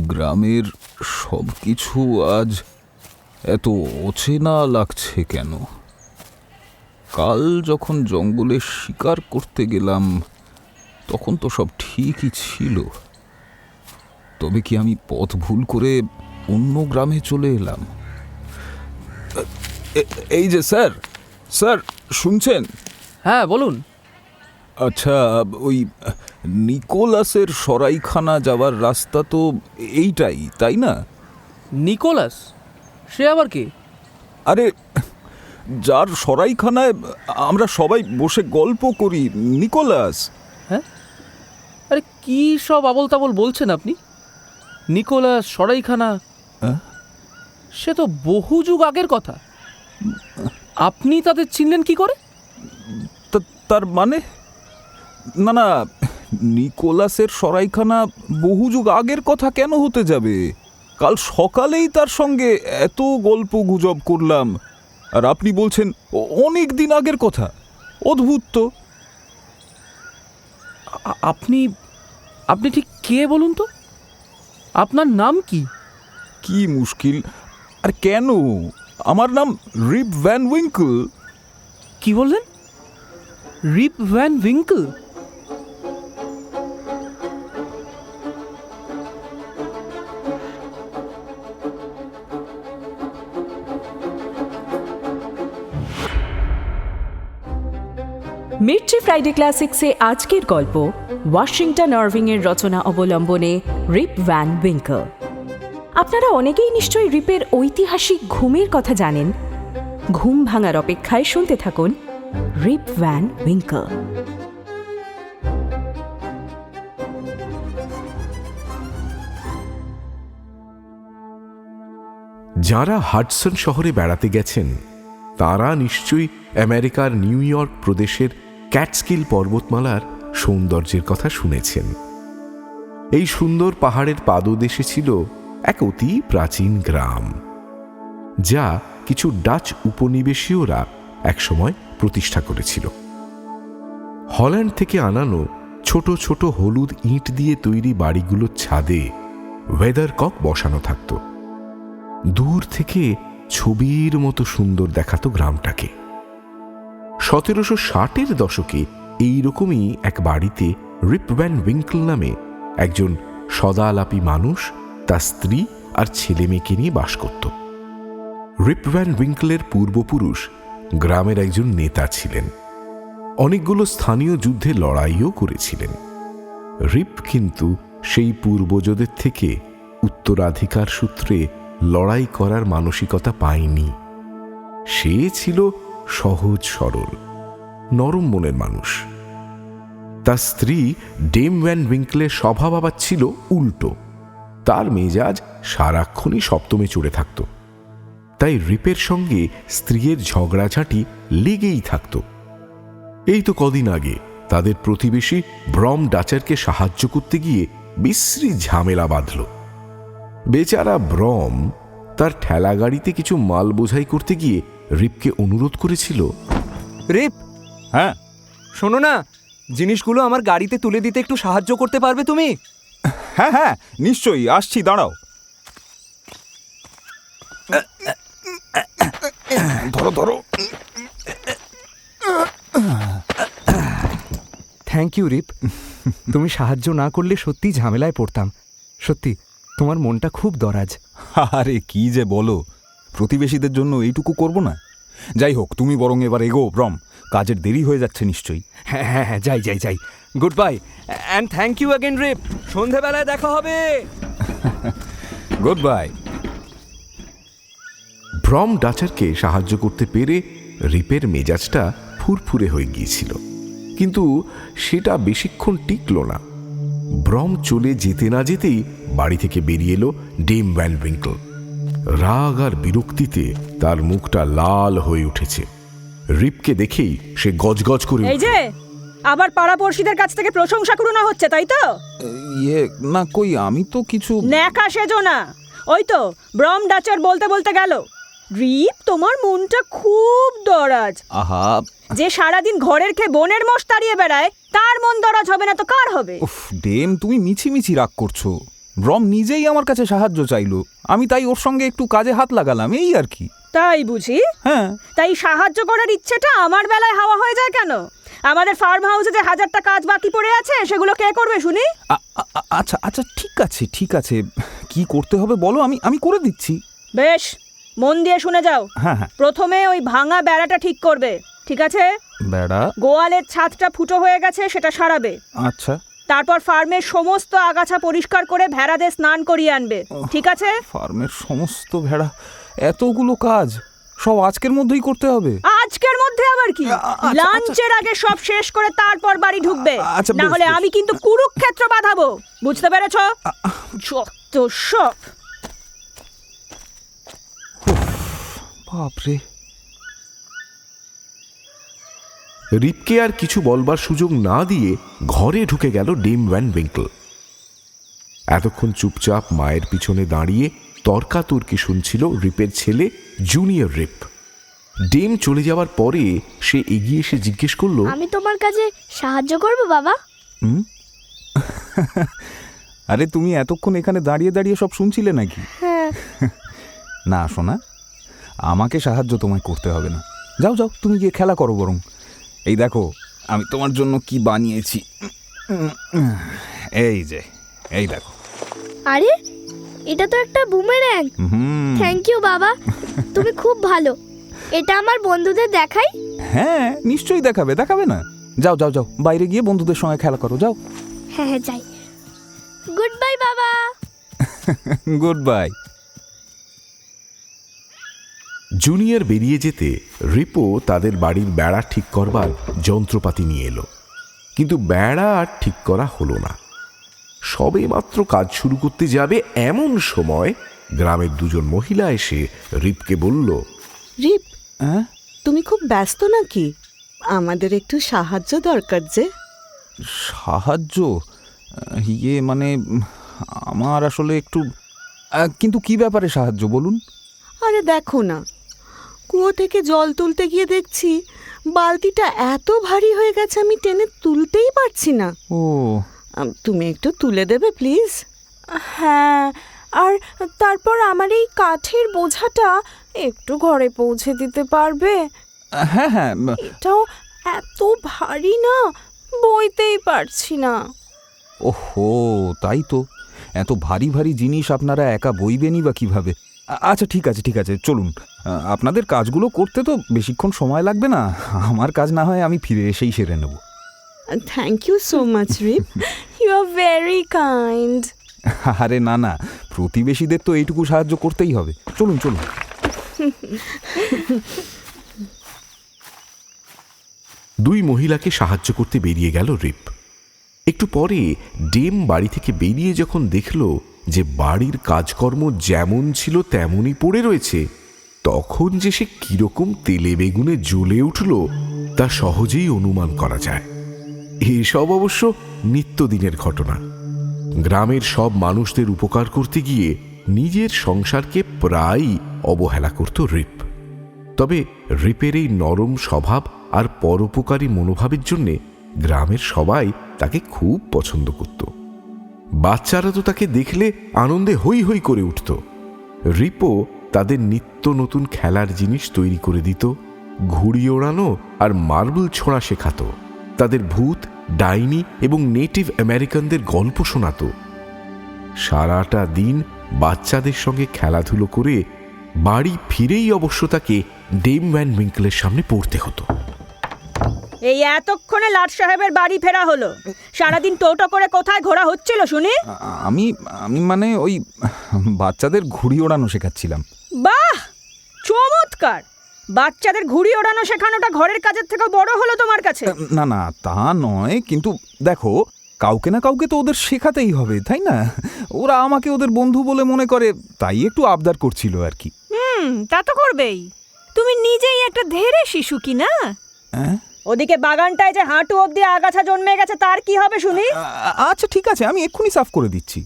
গ্রামের সব কিছু আজ এত অচেনা লাগছে কেন? কাল যখন জঙ্গলে শিকার করতে গেলাম তখন তো সব ঠিকই ছিল। তবে কি আমি পথ ভুল করে অন্য গ্রামে চলে এলাম? এই যে স্যার, স্যার শুনছেন? হ্যাঁ বলুন। আচ্ছা, ওই নিকোলাসের সরাইখানা যাওয়ার রাস্তা তো এইটাই, তাই না? নিকোলাস? সে আবার কে? আরে, যার সরাইখানায় আমরা সবাই বসে গল্প করি, নিকোলাস। হ্যাঁ, আরে কি সব আবল তাবল বলছেন আপনি? নিকোলাস, সরাইখানা, সে তো বহু যুগ আগের কথা। আপনি তাদের চিনলেন কি করে? তার মানে? না না, নিকোলাসের সরাইখানা বহু যুগ আগের কথা কেন হতে যাবে? কাল সকালেই তার সঙ্গে এত গল্প গুজব করলাম, আর আপনি বলছেন অনেক দিন আগের কথা। অদ্ভুত তো। আপনি আপনি ঠিক কে বলুন তো? আপনার নাম কি? কি মুশকিল! আর কেন? আমার নাম রিপ ভ্যান উইঙ্কল। কি বললেন? Rip Van Winkle? Mirchi Friday ক্লাসিক্সে আজকের গল্প ওয়াশিংটন আরভিংয়ের রচনা অবলম্বনে রিপ ভ্যান উইঙ্কল। আপনারা অনেকেই নিশ্চয়ই রিপের ঐতিহাসিক ঘুমের কথা জানেন। ঘুম ভাঙার অপেক্ষায় শুনতে থাকুন রিপ ভ্যান উইঙ্কল। যারা হাডসন শহরে বেড়াতে গেছেন তারা নিশ্চয়ই আমেরিকার নিউ ইয়র্ক প্রদেশের ক্যাটস্কিল পর্বতমালার সৌন্দর্যের কথা শুনেছেন। এই সুন্দর পাহাড়ের পাদদেশে ছিল এক অতি প্রাচীন গ্রাম, যা কিছু ডাচ উপনিবেশীয়রা একসময় প্রতিষ্ঠা করেছিল। হল্যান্ড থেকে আনানো ছোট ছোট হলুদ ইট দিয়ে তৈরি বাড়িগুলোর ছাদে ওয়েদারকক বসানো থাকত। দূর থেকে ছবির মতো সুন্দর দেখাতো গ্রামটাকে। 1760-এর দশকে এইরকমই এক বাড়িতে রিপ ভ্যান উইঙ্কল নামে একজন সদালাপী মানুষ তার স্ত্রী আর ছেলে মেয়েকে নিয়ে বাস করত। রিপ ভ্যান উইঙ্কলের পূর্বপুরুষ গ্রামের একজন নেতা ছিলেন, অনেকগুলো স্থানীয় যুদ্ধে লড়াইও করেছিলেন। রিপ কিন্তু সেই পূর্বজদের থেকে উত্তরাধিকার সূত্রে লড়াই করার মানসিকতা পায়নি। সে ছিল সহজ সরল, নরম মনের মানুষ। তার স্ত্রী ডেম ভ্যান উইঙ্কলের স্বভাব আবার ছিল উল্টো। তার মেজাজ সারাক্ষণই সপ্তমে চড়ে থাকত, তাই রিপের সঙ্গে স্ত্রীর ঝগড়াঝাঁটি লেগেই থাকত। এই তো কদিন আগে তাদের প্রতিবেশী ব্রম ডাচারকে সাহায্য করতে গিয়ে বিশ্রী ঝামেলা বাঁধল। বেচারা ব্রম তার ঠেলা গাড়িতে কিছু মাল বোঝাই করতে গিয়ে রিপকে অনুরোধ করেছিল, রিপ, হ্যাঁ শোনো না, জিনিসগুলো আমার গাড়িতে তুলে দিতে একটু সাহায্য করতে পারবে তুমি? হ্যাঁ হ্যাঁ, নিশ্চয়ই আসছি, দাঁড়াও। ধরো ধরো। Thank you Rip. তুমি সাহায্য না করলে সত্যি ঝামেলায় পড়তাম। সত্যি তোমার মনটা খুব দরাজ। আরে কি যে বলো, প্রতিবেশীদের জন্য এইটুকু করব না? যাই হোক, তুমি বরং এবার এগো ব্রম, কাজের দেরি হয়ে যাচ্ছে নিশ্চয়ই। হ্যাঁ হ্যাঁ হ্যাঁ, যাই যাই যাই। Good bye and thank you again Rip. সন্ধেবেলায় দেখা হবে। Good bye. ব্রম ডাচারকে সাহায্য করতে পেরে রিপের মেজাজটা ফুরফুরে হয়ে গিয়েছিল, কিন্তু সেটা বেশিক্ষণ টিকল না। ব্রম চলে যেতে না যেতেই বাড়ি থেকে বেরিয়ে এলো ডেম ভ্যান উইঙ্কল। রাগ আর বিরক্তিতে তার মুখটা লাল হয়ে উঠেছে। রিপকে দেখেই সে গজগজ করে এই যে আবার পাড়াপড়শিদের কাছ থেকে প্রশংসা কুড়ানো হচ্ছে, তাই তো? ইয়ে না, কই আমি তো কিছু। ন্যাকা সেজো না। ওই তো ব্রম ডাচার বলতে বলতে গেল, রিপ তোমার মনটা খুব দরাজ। আহা, যে সারাদিন ঘরের খেয়ে বনের মোষ তাড়িয়ে বেড়ায় তার মন দরাজ হবে না তো কার হবে? উফ ডেম, তুমি মিছিমিছি রাগ করছো। ব্রম নিজেই আমার কাছে সাহায্য চাইলো, আমি তাই ওর সঙ্গে একটু কাজে হাত লাগালাম, এই আর কি। তাই বুঝি? হ্যাঁ। তাই সাহায্য করার ইচ্ছেটা আমার বেলায় হাওয়া হয়ে যায় কেন? আমাদের ফার্ম হাউসে যে 1000টা কাজ বাকি পড়ে আছে সেগুলো কে করবে শুনি? আচ্ছা আচ্ছা, ঠিক আছে, কি করতে হবে বলো, আমি করে দিচ্ছি। বেশ, মন দিয়ে শুনে যাও। হ্যাঁ। প্রথমে ওই ভাঙা বেড়াটা ঠিক করবে, ঠিক আছে? বেড়া? গোয়ালের ছাদটা ফুটো হয়ে গেছে, সেটা সারাবে। আচ্ছা। তারপর ফার্মের সমস্ত আগাছা পরিষ্কার করে ভেড়াদের স্নান করিয়ে আনবে, ঠিক আছে? ফার্মের সমস্ত ভেড়া? এতগুলো কাজ সব আজকের মধ্যেই করতে হবে? আজকের মধ্যে আবার কি? লাঞ্চের আগে সব শেষ করে তারপর বাড়ি ঢুকবে, আচ্ছা, না হলে বেশ। আমি কিন্তু কুরুক্ষেত্র বাঁধাবো, বুঝতে পেরেছো? যত সব। বাপরে। রিপকে আর কিছু বলবার সুযোগ না দিয়ে ঘরে ঢুকে গেল ডেম ভ্যান উইঙ্কল। এতক্ষণ চুপচাপ মায়ের পিছনে দাঁড়িয়ে তর্কাতর্কি শুনছিল রিপের ছেলে জুনিয়র রিপ। ডেম চলে যাওয়ার পরে সে এগিয়ে এসে জিজ্ঞেস করলো, আমি তোমার কাছে সাহায্য করব বাবা? আরে তুমি এতক্ষণ এখানে দাঁড়িয়ে দাঁড়িয়ে সব শুনছিলে নাকি? হ্যাঁ। না শোনা, আমাকে সাহায্য তোমায় করতে হবে না। যাও তুমি গিয়ে খেলা করো বরং। এই দেখো আমি তোমার জন্য কি বানিয়েছি। এই দেখো। আরে এটা তো একটা বুমের্যাং। থ্যাংক ইউ বাবা, তুমি খুব ভালো। এটা আমার বন্ধুদের দেখাই? হ্যাঁ নিশ্চয়ই দেখাবে না। যাও বাইরে গিয়ে বন্ধুদের সঙ্গে খেলা করো, যাও। হ্যাঁ যাই। গুড বাই বাবা। Good bye. জুনিয়র বেরিয়ে যেতে রিপো তাদের বাড়ির বেড়া ঠিক করবার যন্ত্রপাতি নিয়ে এলো, কিন্তু বেড়া আর ঠিক করা হলো না। সবে মাত্র কাজ শুরু করতে যাবে এমন সময় গ্রামের দুজন মহিলা এসে রিপকে বলল, রিপ, হ্যাঁ? তুমি খুব ব্যস্ত নাকি? আমাদের একটু সাহায্য দরকার যে। সাহায্য? মানে আমার আসলে একটু, কিন্তু কি ব্যাপারে সাহায্য বলুন? আরে দেখো না, কুয়ো থেকে জল তুলতে গিয়ে দেখছি বালতিটা এত ভারী হয়ে গেছে আমি টেনে তুলতেই পারছি না। ও, তুমি একটু তুলে দেবে প্লিজ? হ্যাঁ, আর তারপর আমার এই কাঠের বোঝাটা একটু ঘরে পৌঁছে দিতে পারবে? হ্যাঁ। এটাও এত ভারী না, বইতেই পারছি না। ওহো, তাই তো। এত ভারী ভারী জিনিস আপনারা একা বইবেনই বা কিভাবে? আচ্ছা ঠিক আছে, চলুন। আপনাদের কাজগুলো করতে তো বেশিক্ষণ সময় লাগবে না। আমার কাজ না হয় আমি ফিরে এসেই সেরে নেব। Thank you so much Rip. You are very kind. আরে না, প্রতিবেশীদের তো এইটুকু সাহায্য করতেই হবে। চলুন। দুই মহিলাকে সাহায্য করতে বেরিয়ে গেল রিপ। একটু পরে ডেম বাড়ি থেকে বেরিয়ে যখন দেখল যে বাড়ির কাজকর্ম যেমন ছিল তেমনই পড়ে রয়েছে, তখন যে সে কিরকম তেলে বেগুনে জ্বলে উঠল তা সহজেই অনুমান করা যায়। এসব অবশ্য নিত্যদিনের ঘটনা। গ্রামের সব মানুষদের উপকার করতে গিয়ে নিজের সংসারকে প্রায়ই অবহেলা করত রিপ। তবে রিপের এই নরম স্বভাব আর পরোপকারী মনোভাবের জন্যে গ্রামের সবাই তাকে খুব পছন্দ করত। বাচ্চারা তো তাকে দেখলে আনন্দে হৈ হৈ করে উঠত। রিপো তাদের নিত্য নতুন খেলার জিনিস তৈরি করে দিত, ঘুড়ি ওড়ানো আর মার্বেল ছোঁড়া শেখাতো, তাদের ভূত, ডাইনি এবং নেটিভ আমেরিকানদের গল্প শোনাত। সারাটা দিন বাচ্চাদের সঙ্গে খেলাধুলো করে বাড়ি ফিরেই অবশ্য তাকে ডেম ভ্যান উইঙ্কলের সামনে পড়তে হতো। এই এতক্ষণে লাট সাহেবের বাড়ি ফেরা হলো। সারাদিন টোটো করে কোথায় ঘোরা হচ্ছিল শুনি? আমি মানে ওই বাচ্চাদের ঘুড়ি ওড়ানো শেখাচ্ছিলাম। বাহ, চমৎকার! বাচ্চাদের ঘুড়ি ওড়ানো শেখানোটা ঘরের কাজের থেকে বড় হলো তোমার কাছে? না তা নয়, কিন্তু দেখো কাউকে না কাউকে তো ওদের শেখাতেই হবে, তাই না? ওরা আমাকে ওদের বন্ধু বলে মনে করে, তাই একটু আবদার করছিল আর কি। তা তো করবেই। তুমি নিজেই একটা ধেড়ে শিশু কি না? ওদিকে বাগানটায় যে হাঁটু অবধি আগাছা জন্মে গেছে তার কি হবে শুনি? আচ্ছা ঠিক আছে, আমি এক্ষুনি সাফ করে দিচ্ছি।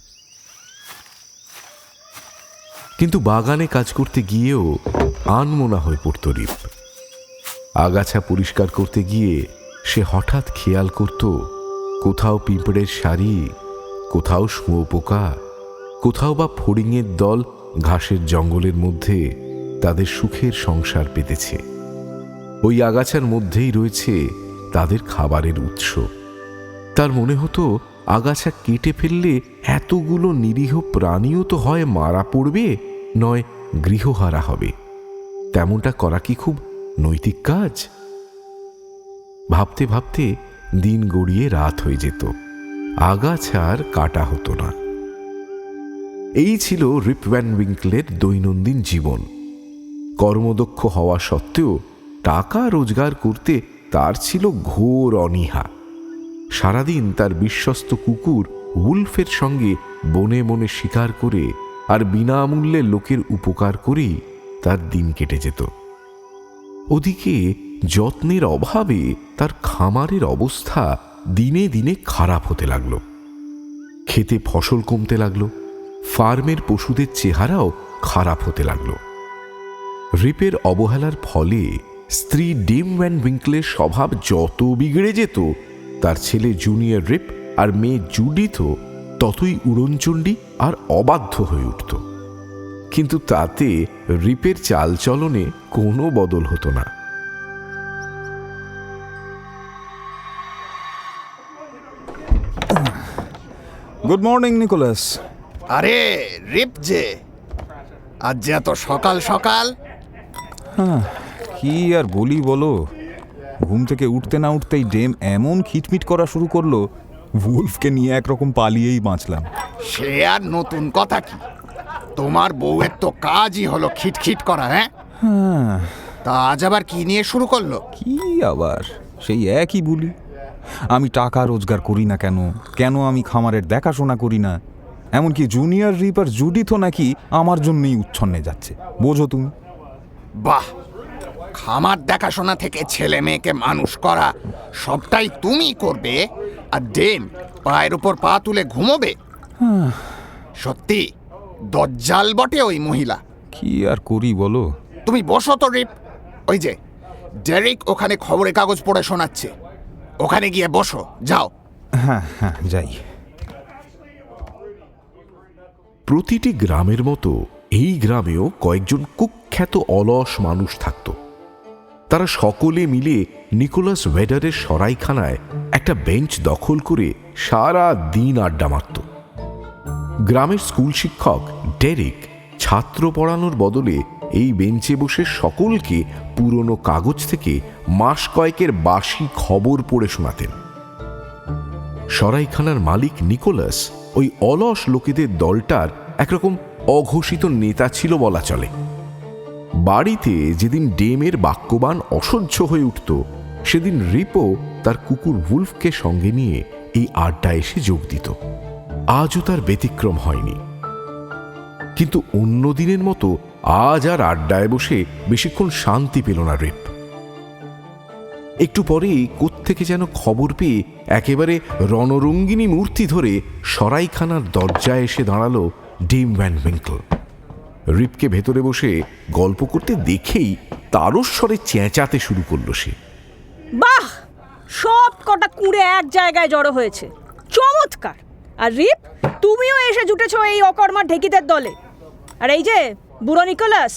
কিন্তু বাগানে কাজ করতে গিয়েও আনমনা হয়ে পড়ত রিপ। আগাছা পরিষ্কার করতে গিয়ে সে হঠাৎ খেয়াল করত কোথাও পিঁপড়ের সারি, কোথাও শুঁয়োপোকা, কোথাও বা ফড়িংয়ের দল ঘাসের জঙ্গলের মধ্যে তাদের সুখের সংসার পেতেছে। ওই আগাছার মধ্যেই রয়েছে তাদের খাবারের উৎস। তার মনে হতো আগাছা কেটে ফেললে এতগুলো নিরীহ প্রাণীও তো হয় মারা পড়বে, নয় গৃহহারা হবে। তেমনটা করা কি খুব নৈতিক কাজ? ভাবতে ভাবতে দিন গড়িয়ে রাত হয়ে যেত, আগাছার কাটা হতো না। এই ছিল রিপ ভ্যান উইঙ্কলের দৈনন্দিন জীবন। কর্মদক্ষ হওয়া সত্ত্বেও টাকা রোজগার করতে তার ছিল ঘোর অনীহা। সারাদিন তার বিশ্বস্ত কুকুর উলফের সঙ্গে বনে বনে শিকার করে আর বিনামূল্যে লোকের উপকার করেই তার দিন কেটে যেত। ওদিকে যত্নের অভাবে তার খামারের অবস্থা দিনে দিনে খারাপ হতে লাগলো। খেতে ফসল কমতে লাগলো, ফার্মের পশুদের চেহারাও খারাপ হতে লাগলো। রিপের অবহেলার ফলে স্ত্রী ডেম ভ্যান উইঙ্কলের স্বভাব যত বিগড়ে যেত, তার ছেলে জুনিয়র রিপ আর মেয়ে জুডিথও ততই উড়নচণ্ডী আর অবাধ্য হয়ে উঠত। কিন্তু তাতে রিপের চালচলনে কোনো বদল হতো না। Good morning Nicholas. আরে রিপ যে, আজ যে এত সকাল সকাল? কি আর বলি বলো, ঘুম থেকে উঠতে না উঠতেই ডেম এমন খিটমিট করা শুরু করলো, উলফকে নিয়ে একরকম পালিয়েই বাঁচলাম। সে আর নতুন কথা কি, তোমার বউয়ের তো কাজই হলো খিটখিট করা। হ্যাঁ, তা আজ আবার কি নিয়ে শুরু করলো? কি আবার সেই একই বলি। আমি টাকা রোজগার করি না কেন, কেন আমি খামারের দেখাশোনা করি না, এমনকি জুনিয়র রিপ আর জুডিথও নাকি আমার জন্যই উচ্ছন্নে যাচ্ছে। বোঝো তুমি? বাহ, খামার দেখাশোনা থেকে ছেলে মেয়েকে মানুষ করা সবটাই তুমি করবে, আর ডেম পায়ের উপর পা তুলে ঘুমোবে? সত্যি দজ্জাল বটে ওই মহিলা। কি আর করি বলো। তুমি বসো তো রিপ, ওই যে ডেরিক ওখানে খবরের কাগজ পড়ে শোনাচ্ছে, ওখানে গিয়ে বসো, যাও। হ্যাঁ হ্যাঁ, যাই। প্রতিটি গ্রামের মতো এই গ্রামেও কয়েকজন কুখ্যাত অলস মানুষ থাকত। তারা সকলে মিলে নিকোলাস ওয়েডারের সরাইখানায় একটা বেঞ্চ দখল করে সারা দিন আড্ডা মারত। গ্রামের স্কুল শিক্ষক ডেরিক ছাত্র পড়ানোর বদলে এই বেঞ্চে বসে সকলকে পুরনো কাগজ থেকে মাস কয়েকের বাসি খবর পড়ে শোনাতেন। সরাইখানার মালিক নিকোলাস ওই অলস লোকেদের দলটার একরকম অঘোষিত নেতা ছিল বলা চলে। বাড়িতে যেদিন ডেমের বাক্যবান অসহ্য হয়ে উঠত, সেদিন রিপো তার কুকুর উলফকে সঙ্গে নিয়ে এই আড্ডা এসে যোগ দিত। আজও তার ব্যতিক্রম হয়নি। কিন্তু অন্য দিনের মতো আজ আর আড্ডায় বসে বেশিক্ষণ শান্তি পেল না রিপ। একটু পরেই কোত্থেকে যেন খবর পেয়ে একেবারে রণরঙ্গিনী মূর্তি ধরে সরাইখানার দরজায় এসে দাঁড়ালো ডেম ভ্যান উইঙ্কল। রিপকে ভেতরে বসে গল্প করতে দেখেই তারস্বরে চেঁচাতে শুরু করলো সে। বাহ, সব কটা কুঁড়ে এক জায়গায় জড়ো হয়েছে, চমৎকার। আর রিপ, তুমিও এসে জুটেছ এই অকর্মার ঢেকিদের দলে। আর এই যে বুড়ো নিকোলাস,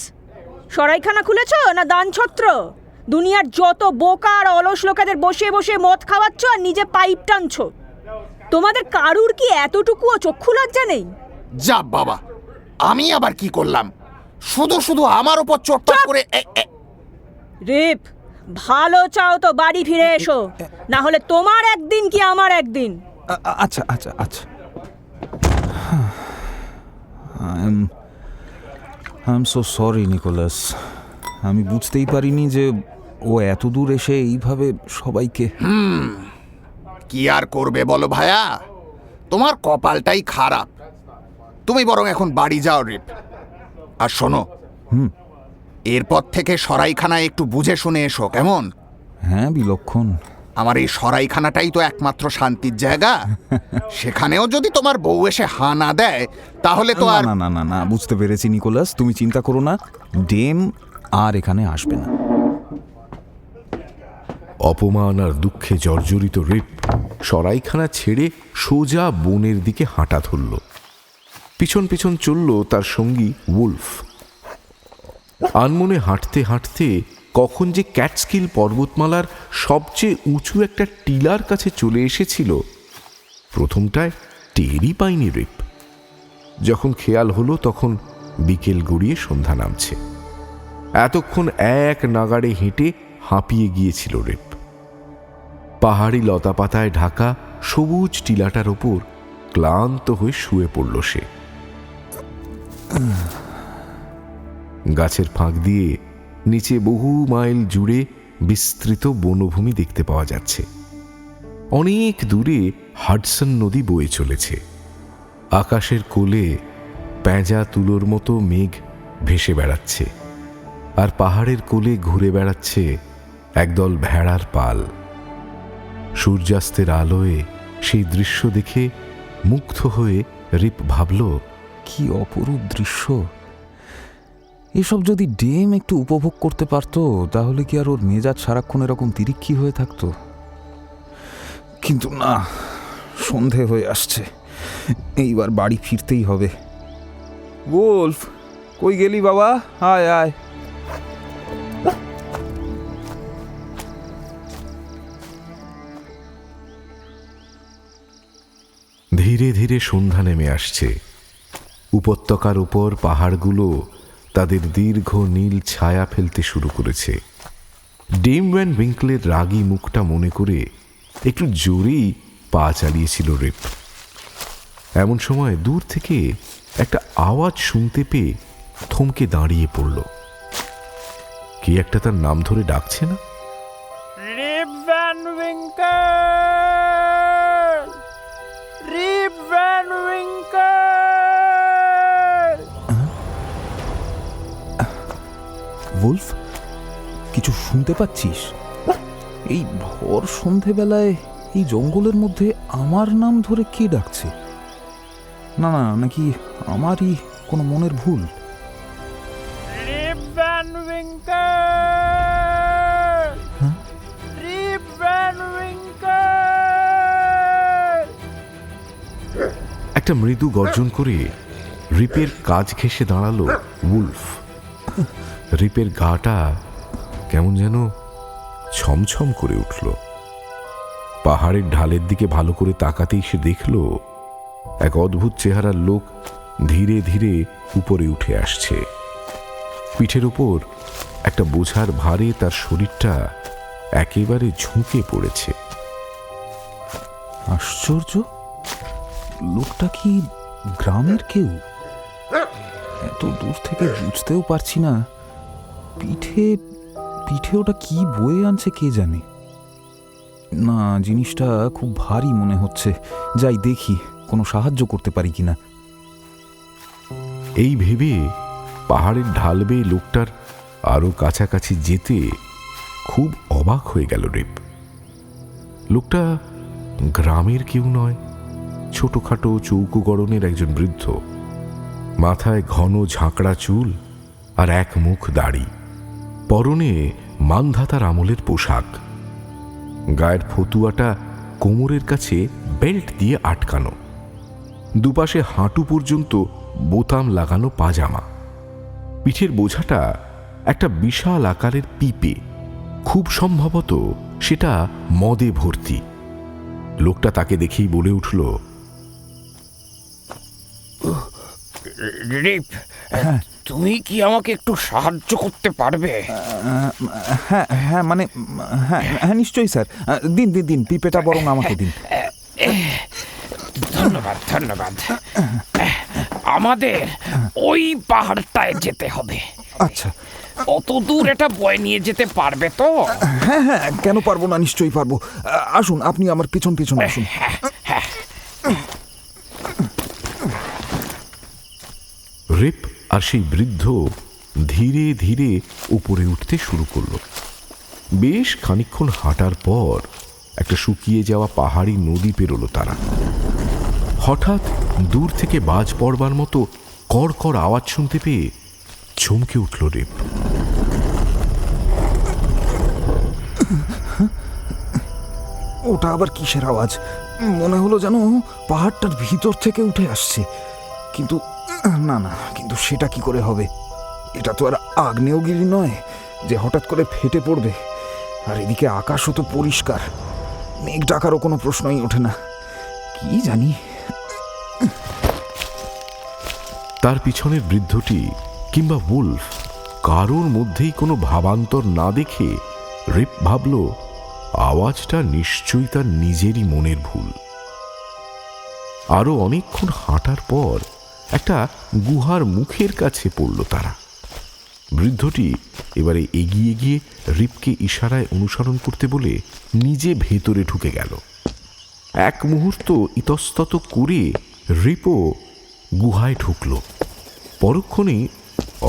সরাইখানা খুলেছ না দানছত্র? দুনিয়ার যত বোকা আর অলস লোকেদের বসিয়ে বসিয়ে মদ খাওয়াচ্ছ আর নিজে পাইপ টানছ। তোমাদের কারুর কি এতটুকুও চক্ষু লজ্জা নেই? যা বাবা, আমি আবার কি করলাম? শুধু শুধু আমার উপর চোটপাট করে। রিপ, ভালো চাও তো বাড়ি ফিরে এসো, না হলে তোমার একদিন কি আমার একদিন। আচ্ছা আচ্ছা আচ্ছা, I am so sorry Nicholas. আমি বুঝতেই পারিনি যে ও এত দূর এসে এইভাবে সবাইকে। কি আর করবে বলো ভায়া, তোমার কপালটাই খারাপ। তুমি বরং এখন বাড়ি যাও রিপ। আর শোনো, এরপর থেকে সরাইখানায় একটু বুঝে শুনে এসো, কেমন? হ্যাঁ বিলক্ষণ। আমার এই সরাইখানাটাই তো একমাত্র শান্তির জায়গা। সেখানেও যদি তোমার বউ এসে হা না দেয়, তাহলে তো আর। না না না না, বুঝতে পেরেছি নিকোলাস, তুমি চিন্তা করো না, ডেম আর এখানে আসবে না। অপমান আর দুঃখে জর্জরিত রিপ সরাইখানা ছেড়ে সোজা বনের দিকে হাঁটা ধরল। পিছন পিছন চলল তার সঙ্গী উলফ। আনমনে হাঁটতে হাঁটতে কখন যে ক্যাটস্কিল পর্বতমালার সবচেয়ে উঁচু একটা টিলার কাছে চলে এসেছিল, প্রথমটায় টেরই পায়নি রিপ। যখন খেয়াল হলো তখন বিকেল গড়িয়ে সন্ধ্যা নামছে। এতক্ষণ এক নাগাড়ে হেঁটে হাঁপিয়ে গিয়েছিল রিপ। পাহাড়ি লতাপাতায় ঢাকা সবুজ টিলাটার ওপর ক্লান্ত হয়ে শুয়ে পড়ল সে। গাছের ফাঁক দিয়ে নিচে বহু মাইল জুড়ে বিস্তৃত বনভূমি দেখতে পাওয়া যাচ্ছে। অনেক দূরে হাডসন নদী বয়ে চলেছে। আকাশের কোলে পেঁজা তুলোর মতো মেঘ ভেসে বেড়াচ্ছে, আর পাহাড়ের কোলে ঘুরে বেড়াচ্ছে একদল ভেড়ার পাল। সূর্যাস্তের আলোয় সেই দৃশ্য দেখে মুগ্ধ হয়ে রিপ ভাবল, কি অপরূপ দৃশ্য! এসব যদি ডেম একটু উপভোগ করতে পারতো তাহলে কি আর ওর মেজাজ সারাক্ষণ এরকম তিরিক্ষি হয়ে থাকতো? কিন্তু না, সন্ধে হয়ে আসছে, এইবার বাড়ি ফিরতেই হবে। উলফ, কই গেলি বাবা? আয় আয়। ধীরে ধীরে সন্ধ্যা নেমে আসছে। উপত্যকার উপর পাহাড়গুলো তাদের দীর্ঘ নীল ছায়া ফেলতে শুরু করেছে। ডেম ভ্যান উইঙ্কলের রাগী মুখটা মনে করে একটু জোরেই পা চালিয়েছিল রিপ। এমন সময় দূর থেকে একটা আওয়াজ শুনতে পেয়ে থমকে দাঁড়িয়ে পড়ল। কে একটা তার নাম ধরে ডাকছে না? রিপ ভ্যান উইঙ্কেল! রিপ ভ্যান উইঙ্কেল! উলফ, কিছু শুনতে পাচ্ছিস? এই ভর সন্ধেবেলায় এই জঙ্গলের মধ্যে আমার নাম ধরে কে ডাকছে? না না, নাকি আমারই কোনো মনের ভুল? রিপ ভ্যান উইঙ্কেল! রিপ ভ্যান উইঙ্কেল! একটা মৃদু গর্জন করে রিপের কাজ ঘেঁষে দাঁড়ালো উলফ। রিপের গাটা কেমন যেন ছমছম করে উঠল। পাহাড়ের ঢালের দিকে ভালো করে তাকাতেই সে দেখল এক অদ্ভুত চেহারার লোক ধীরে ধীরে উপরে উঠে আসছে। পিঠের উপর একটা বোঝার ভারে তার শরীরটা একেবারে ঝুঁকে পড়েছে। আশ্চর্য, লোকটা কি গ্রামের কেউ? এত দূর থেকে বুঝতেও পারছি না। পিঠে পিঠে ওটা কি বয়ে আনছে কে জানে। না, জিনিসটা খুব ভারী মনে হচ্ছে। যাই দেখি কোনো সাহায্য করতে পারি কিনা। এই ভেবে পাহাড়ের ঢাল বেয়ে লোকটার আরো কাছাকাছি যেতে খুব অবাক হয়ে গেল রিপ। লোকটা গ্রামের কেউ নয়, ছোটখাটো চৌকো গড়নের একজন বৃদ্ধ। মাথায় ঘন ঝাঁকড়া চুল আর এক মুখ দাড়ি। পরনে মানধাতার আমলের পোশাক। গায়ের ফতুয়াটা কোমরের কাছে বেল্ট দিয়ে আটকানো। দুপাশে হাঁটু পর্যন্ত বোতাম লাগানো পাজামা। পিঠের বোঝাটা একটা বিশাল আকারের পিপে। খুব সম্ভবত সেটা মদে ভর্তি। লোকটা তাকে দেখেই বলে উঠল, রিপ, তুমি কি আমাকে একটু সাহায্য করতে পারবে? হ্যাঁ হ্যাঁ, মানে হ্যাঁ হ্যাঁ, নিশ্চয়ই স্যার। দিন দিন দিন, পিপেটা বরং আমাকে দিন। ধন্যবাদ ধন্যবাদ। আমাদের ওই পাহাড়টায় যেতে হবে। আচ্ছা, অত দূর এটা বয়ে নিয়ে যেতে পারবে তো? হ্যাঁ হ্যাঁ, কেন পারবো না, নিশ্চয়ই পারবো। আসুন, আপনি আমার পেছন পেছন আসুন। রিপ আর সেই বৃদ্ধ ধীরে ধীরে উপরে উঠতে শুরু করলো। বেশ খানিকক্ষণ হাঁটার পর একটা শুকিয়ে যাওয়া পাহাড়ি নদী পেরোলো তারা। হঠাৎ দূর থেকে বাজ পড়বার মতো কড়কড় আওয়াজ শুনতে পেয়ে চমকে উঠল রিপ। ওটা আবার কিসের আওয়াজ? মনে হলো যেন পাহাড়টার ভিতর থেকে উঠে আসছে, কিন্তু না না, কিন্তু সেটা কি করে হবে? এটা তো আর আগ্নেয়গিরি নয় যে হঠাৎ করে ফেটে পড়বে। আর এদিকে আকাশও তো পরিষ্কার, মেঘ ডাকারও কোনো প্রশ্নই ওঠে না। কি জানি। তার পিছনের বৃদ্ধটি কিংবা উলফ কারোর মধ্যেই কোনো ভাবান্তর না দেখে রিপ ভাবল আওয়াজটা নিশ্চয়ই তার নিজেরই মনের ভুল। আরো অনেকক্ষণ হাঁটার পর একটা গুহার মুখের কাছে পড়ল তারা। বৃদ্ধটি এবারে এগিয়ে গিয়ে রিপকে ইশারায় অনুসরণ করতে বলে নিজে ভেতরে ঢুকে গেল। এক মুহূর্ত ইতস্তত করে রিপও গুহায় ঢুকল। পরক্ষণেই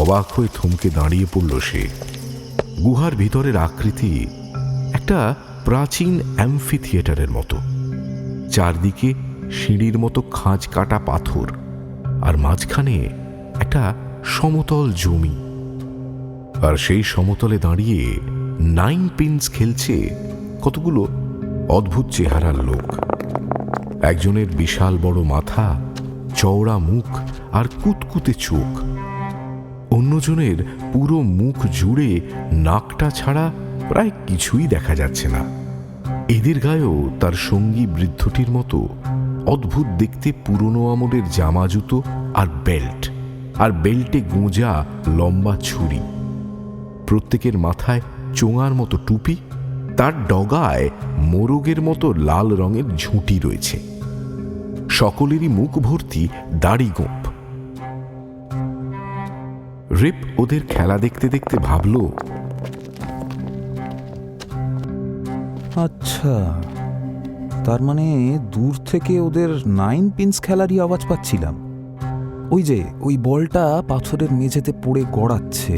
অবাক হয়ে থমকে দাঁড়িয়ে পড়ল সে। গুহার ভিতরের আকৃতি একটা প্রাচীন অ্যাম্ফি থিয়েটারের মতো। চারদিকে সিঁড়ির মতো খাঁজ কাটা পাথর, আর মাঝখানে একটা সমতল জমি। আর সেই সমতলে দাঁড়িয়ে 9 পিনস খেলছে কতগুলো অদ্ভুত চেহারার লোক। একজনের বিশাল বড় মাথা, চওড়া মুখ আর কুতকুতে চোখ। অন্যজনের পুরো মুখ জুড়ে নাকটা ছাড়া প্রায় কিছুই দেখা যাচ্ছে না। এদের গায়েও তার সঙ্গী বৃদ্ধটির মতো অদ্ভুত দেখতে পুরনো আমলের জামা জুতো আর বেল্ট, আর বেল্টে গোঁজা লম্বা ছুরি। প্রত্যেকের মাথায় চোঙার মতো টুপি, তার ডগায় মোরগের মতো লাল রঙের ঝুঁটি রয়েছে। সকলেরই মুখ ভর্তি দাড়ি গোঁপ। রিপ ওদের খেলা দেখতে দেখতে ভাবল, আচ্ছা, তার মানে দূর থেকে ওদের 9 পিনস খেলারই আওয়াজ পাচ্ছিলাম। ওই যে ওই বলটা পাথরের মেঝেতে পড়ে গড়াচ্ছে,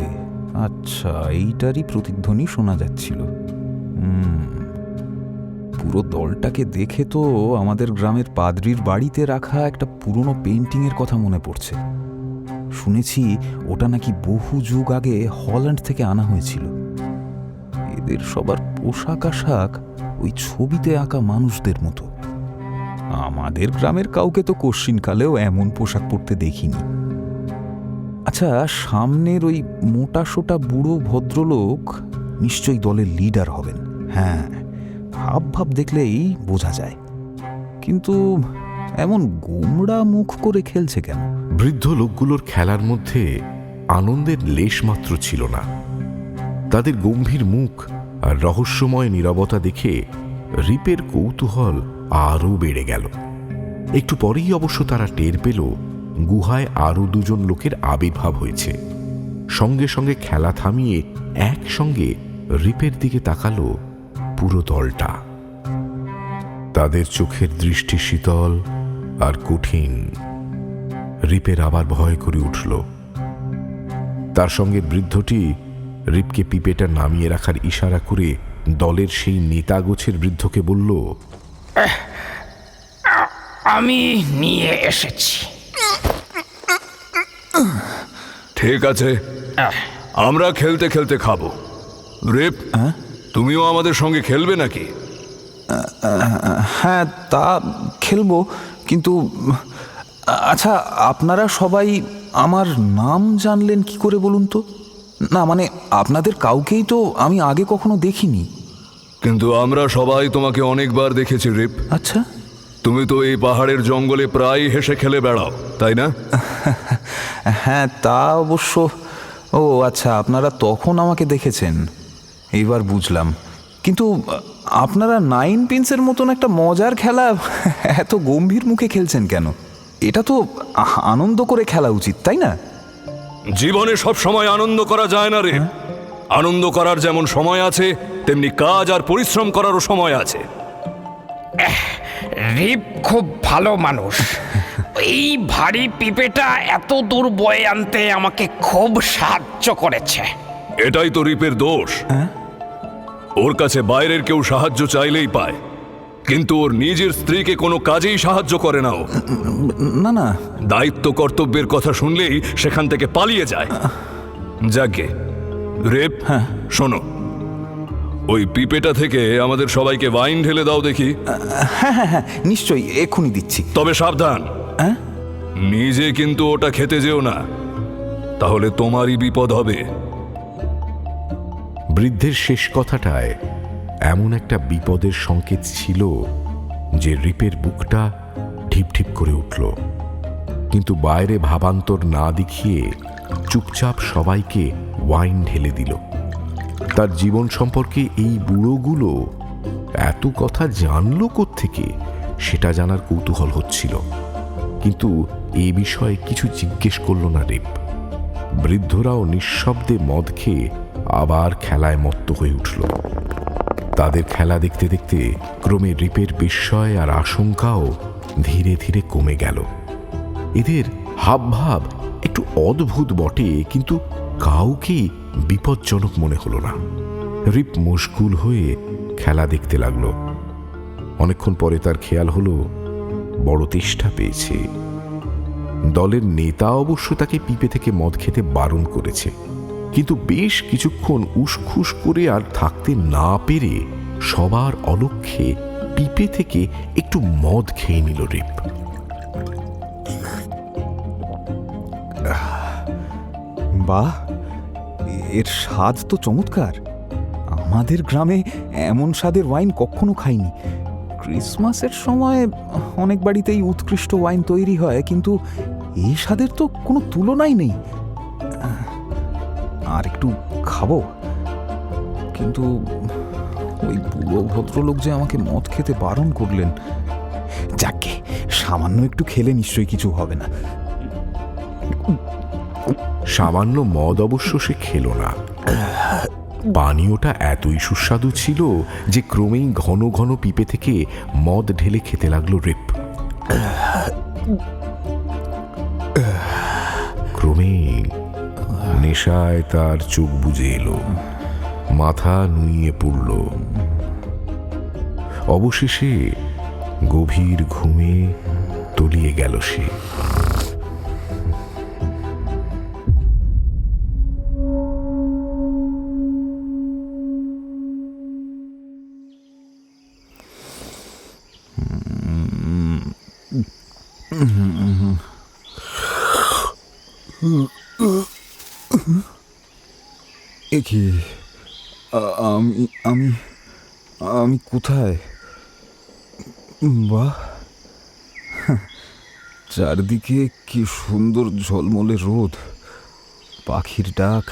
আচ্ছা, এইটারই প্রতিধ্বনি শোনা যাচ্ছিল। পুরো দলটাকে দেখে তো আমাদের গ্রামের পাদ্রির বাড়িতে রাখা একটা পুরনো পেইন্টিংয়ের কথা মনে পড়ছে। শুনেছি ওটা নাকি বহু যুগ আগে হল্যান্ড থেকে আনা হয়েছিল। এদের সবার পোশাক আশাক ওই ছবিতে আঁকা মানুষদের মতো। আমাদের গ্রামের কাউকে তো কশ্চিনকালেও এমন পোশাক পরতে দেখিনি। আচ্ছা, সামনের ওই মোটা সোটা বুড়ো ভদ্রলোক নিশ্চয়ই দলের লিডার হবেন। হ্যাঁ, ভাব ভাব দেখলেই বোঝা যায়। কিন্তু এমন গোমড়া মুখ করে খেলছে কেন? বৃদ্ধ লোকগুলোর খেলার মধ্যে আনন্দের লেশমাত্র ছিল না। তাদের গম্ভীর মুখ আর রহস্যময় নীরবতা দেখে রিপের কৌতূহল আরও বেড়ে গেল। একটু পরেই অবশ্য তারা টের পেল গুহায় আরও 2 জন লোকের আবির্ভাব হয়েছে। সঙ্গে সঙ্গে খেলা থামিয়ে একসঙ্গে রিপের দিকে তাকালো পুরো দলটা। তাদের চোখের দৃষ্টি শীতল আর কঠিন। রিপের আবার ভয় করে উঠল। তার সঙ্গে বৃদ্ধটি রিপকে পিপেটা নামিয়ে রাখার ইশারা করে দলের সেই নেতা গোছের বৃদ্ধকে বলল, আমি নিয়ে এসেছি। ঠিক আছে, আমরা খেলতে খেলতে খাবো। রিপ, তুমিও আমাদের সঙ্গে খেলবে নাকি? হ্যাঁ, তা খেলবো, কিন্তু আচ্ছা, আপনারা সবাই আমার নাম জানলেন কি করে বলুন তো? না মানে আপনাদের কাউকেই তো আমি আগে কখনো দেখিনি। কিন্তু আমরা সবাই তোমাকে অনেকবার দেখেছি রিপ। আচ্ছা, তুমি তো এই পাহাড়ের জঙ্গলে প্রায় হেসে খেলে বেড়াও, তাই না? হ্যাঁ, তা অবশ্য। ও আচ্ছা, আপনারা তখন আমাকে দেখেছেন, এইবার বুঝলাম। কিন্তু আপনারা 9 পিনসের মতন একটা মজার খেলা এত গম্ভীর মুখে খেলছেন কেন? এটা তো আনন্দ করে খেলা উচিত, তাই না? জীবনে সব সময় আনন্দ করা যায় না রিপ। আনন্দ করার যেমন সময় আছে, তেমনি কাজ আর পরিশ্রম করারও সময় আছে। রিপ খুব ভালো মানুষ। এই ভারী পিপেটা এত দূর বয়ে আনতে আমাকে খুব সাহায্য করেছে। এটাই তো রিপের দোষ। ওর কাছে বাইরের কেউ সাহায্য চাইলেই পায়, কিন্তু ওর নিজের স্ত্রীকে কোনো কাজেই সাহায্য করে না ও। না না, দায়িত্ব কর্তব্যের কথা শুনলেই সেখান থেকে পালিয়ে যায়। যাকে রেপ, শোনো, ওই পিপেটা থেকে আমাদের সবাইকে ওয়াইন ঢেলে দাও দেখি। হ্যাঁ হ্যাঁ হ্যাঁ, নিশ্চয়ই, এক্ষুনি দিচ্ছি। তবে সাবধান, নিজে কিন্তু ওটা খেতে যেও না, তাহলে তোমারই বিপদ হবে। বৃদ্ধের শেষ কথাটায় এমন একটা বিপদের সংকেত ছিল যে রিপের বুকটা ঢিপ ঢিপ করে উঠল, কিন্তু বাইরে ভাবান্তর না দেখিয়ে চুপচাপ সবাইকে ওয়াইন ঢেলে দিল। তার জীবন সম্পর্কে এই বুড়োগুলো এত কথা জানল কোত্থেকে সেটা জানার কৌতূহল হচ্ছিল, কিন্তু এ বিষয়ে কিছু জিজ্ঞেস করল না রিপ। বৃদ্ধরাও নিঃশব্দে মদ খেয়ে আবার খেলায় মত্ত হয়ে উঠল। তাদের খেলা দেখতে দেখতে ক্রমে রিপের বিস্ময় আর আশঙ্কাও ধীরে ধীরে কমে গেল। এদের হাবভাব একটু অদ্ভুত বটে, কিন্তু কাউকেই বিপজ্জনক মনে হলো না। রিপ মশগুল হয়ে খেলা দেখতে লাগলো। অনেকক্ষণ পরে তার খেয়াল হলো বড় তেষ্টা পেয়েছে। দলের নেতা অবশ্য তাকে পিপে থেকে মদ খেতে বারণ করেছে, কিন্তু বেশ কিছুক্ষণ উসখুস করে আর থাকতে না পেরে সবার অলক্ষ্যে পিপে থেকে একটু মদ খেয়ে নিল রিপ। বাহ, এর স্বাদ তো চমৎকার। আমাদের গ্রামে এমন স্বাদের ওয়াইন কখনো খাইনি। ক্রিসমাসের সময় অনেক বাড়িতেই উৎকৃষ্ট ওয়াইন তৈরি হয়, কিন্তু এই স্বাদের তো কোনো তুলনাই নেই। আর একটু খাবো, কিন্তু ওই বুড়ো ভদ্রলোক যে আমাকে মদ খেতে বারণ করলেন। যাকে সামান্য একটু খেলে নিশ্চয়ই কিছু হবে না। সামান্য মদ অবশ্য সে খেল না। পানীয়টা এতই সুস্বাদু ছিল যে ক্রমেই ঘন ঘন পিপে থেকে মদ ঢেলে খেতে লাগলো রিপ। ক্রমেই নেশায় তার চোখ বুজে এলো, মাথা নুইয়ে পড়ল। অবশেষে গভীর ঘুমে তলিয়ে গেল সে। কি আমি আমি আমি কোথায়? বাহ, চারদিকে কি সুন্দর ঝলমলে রোদ, পাখির ডাক।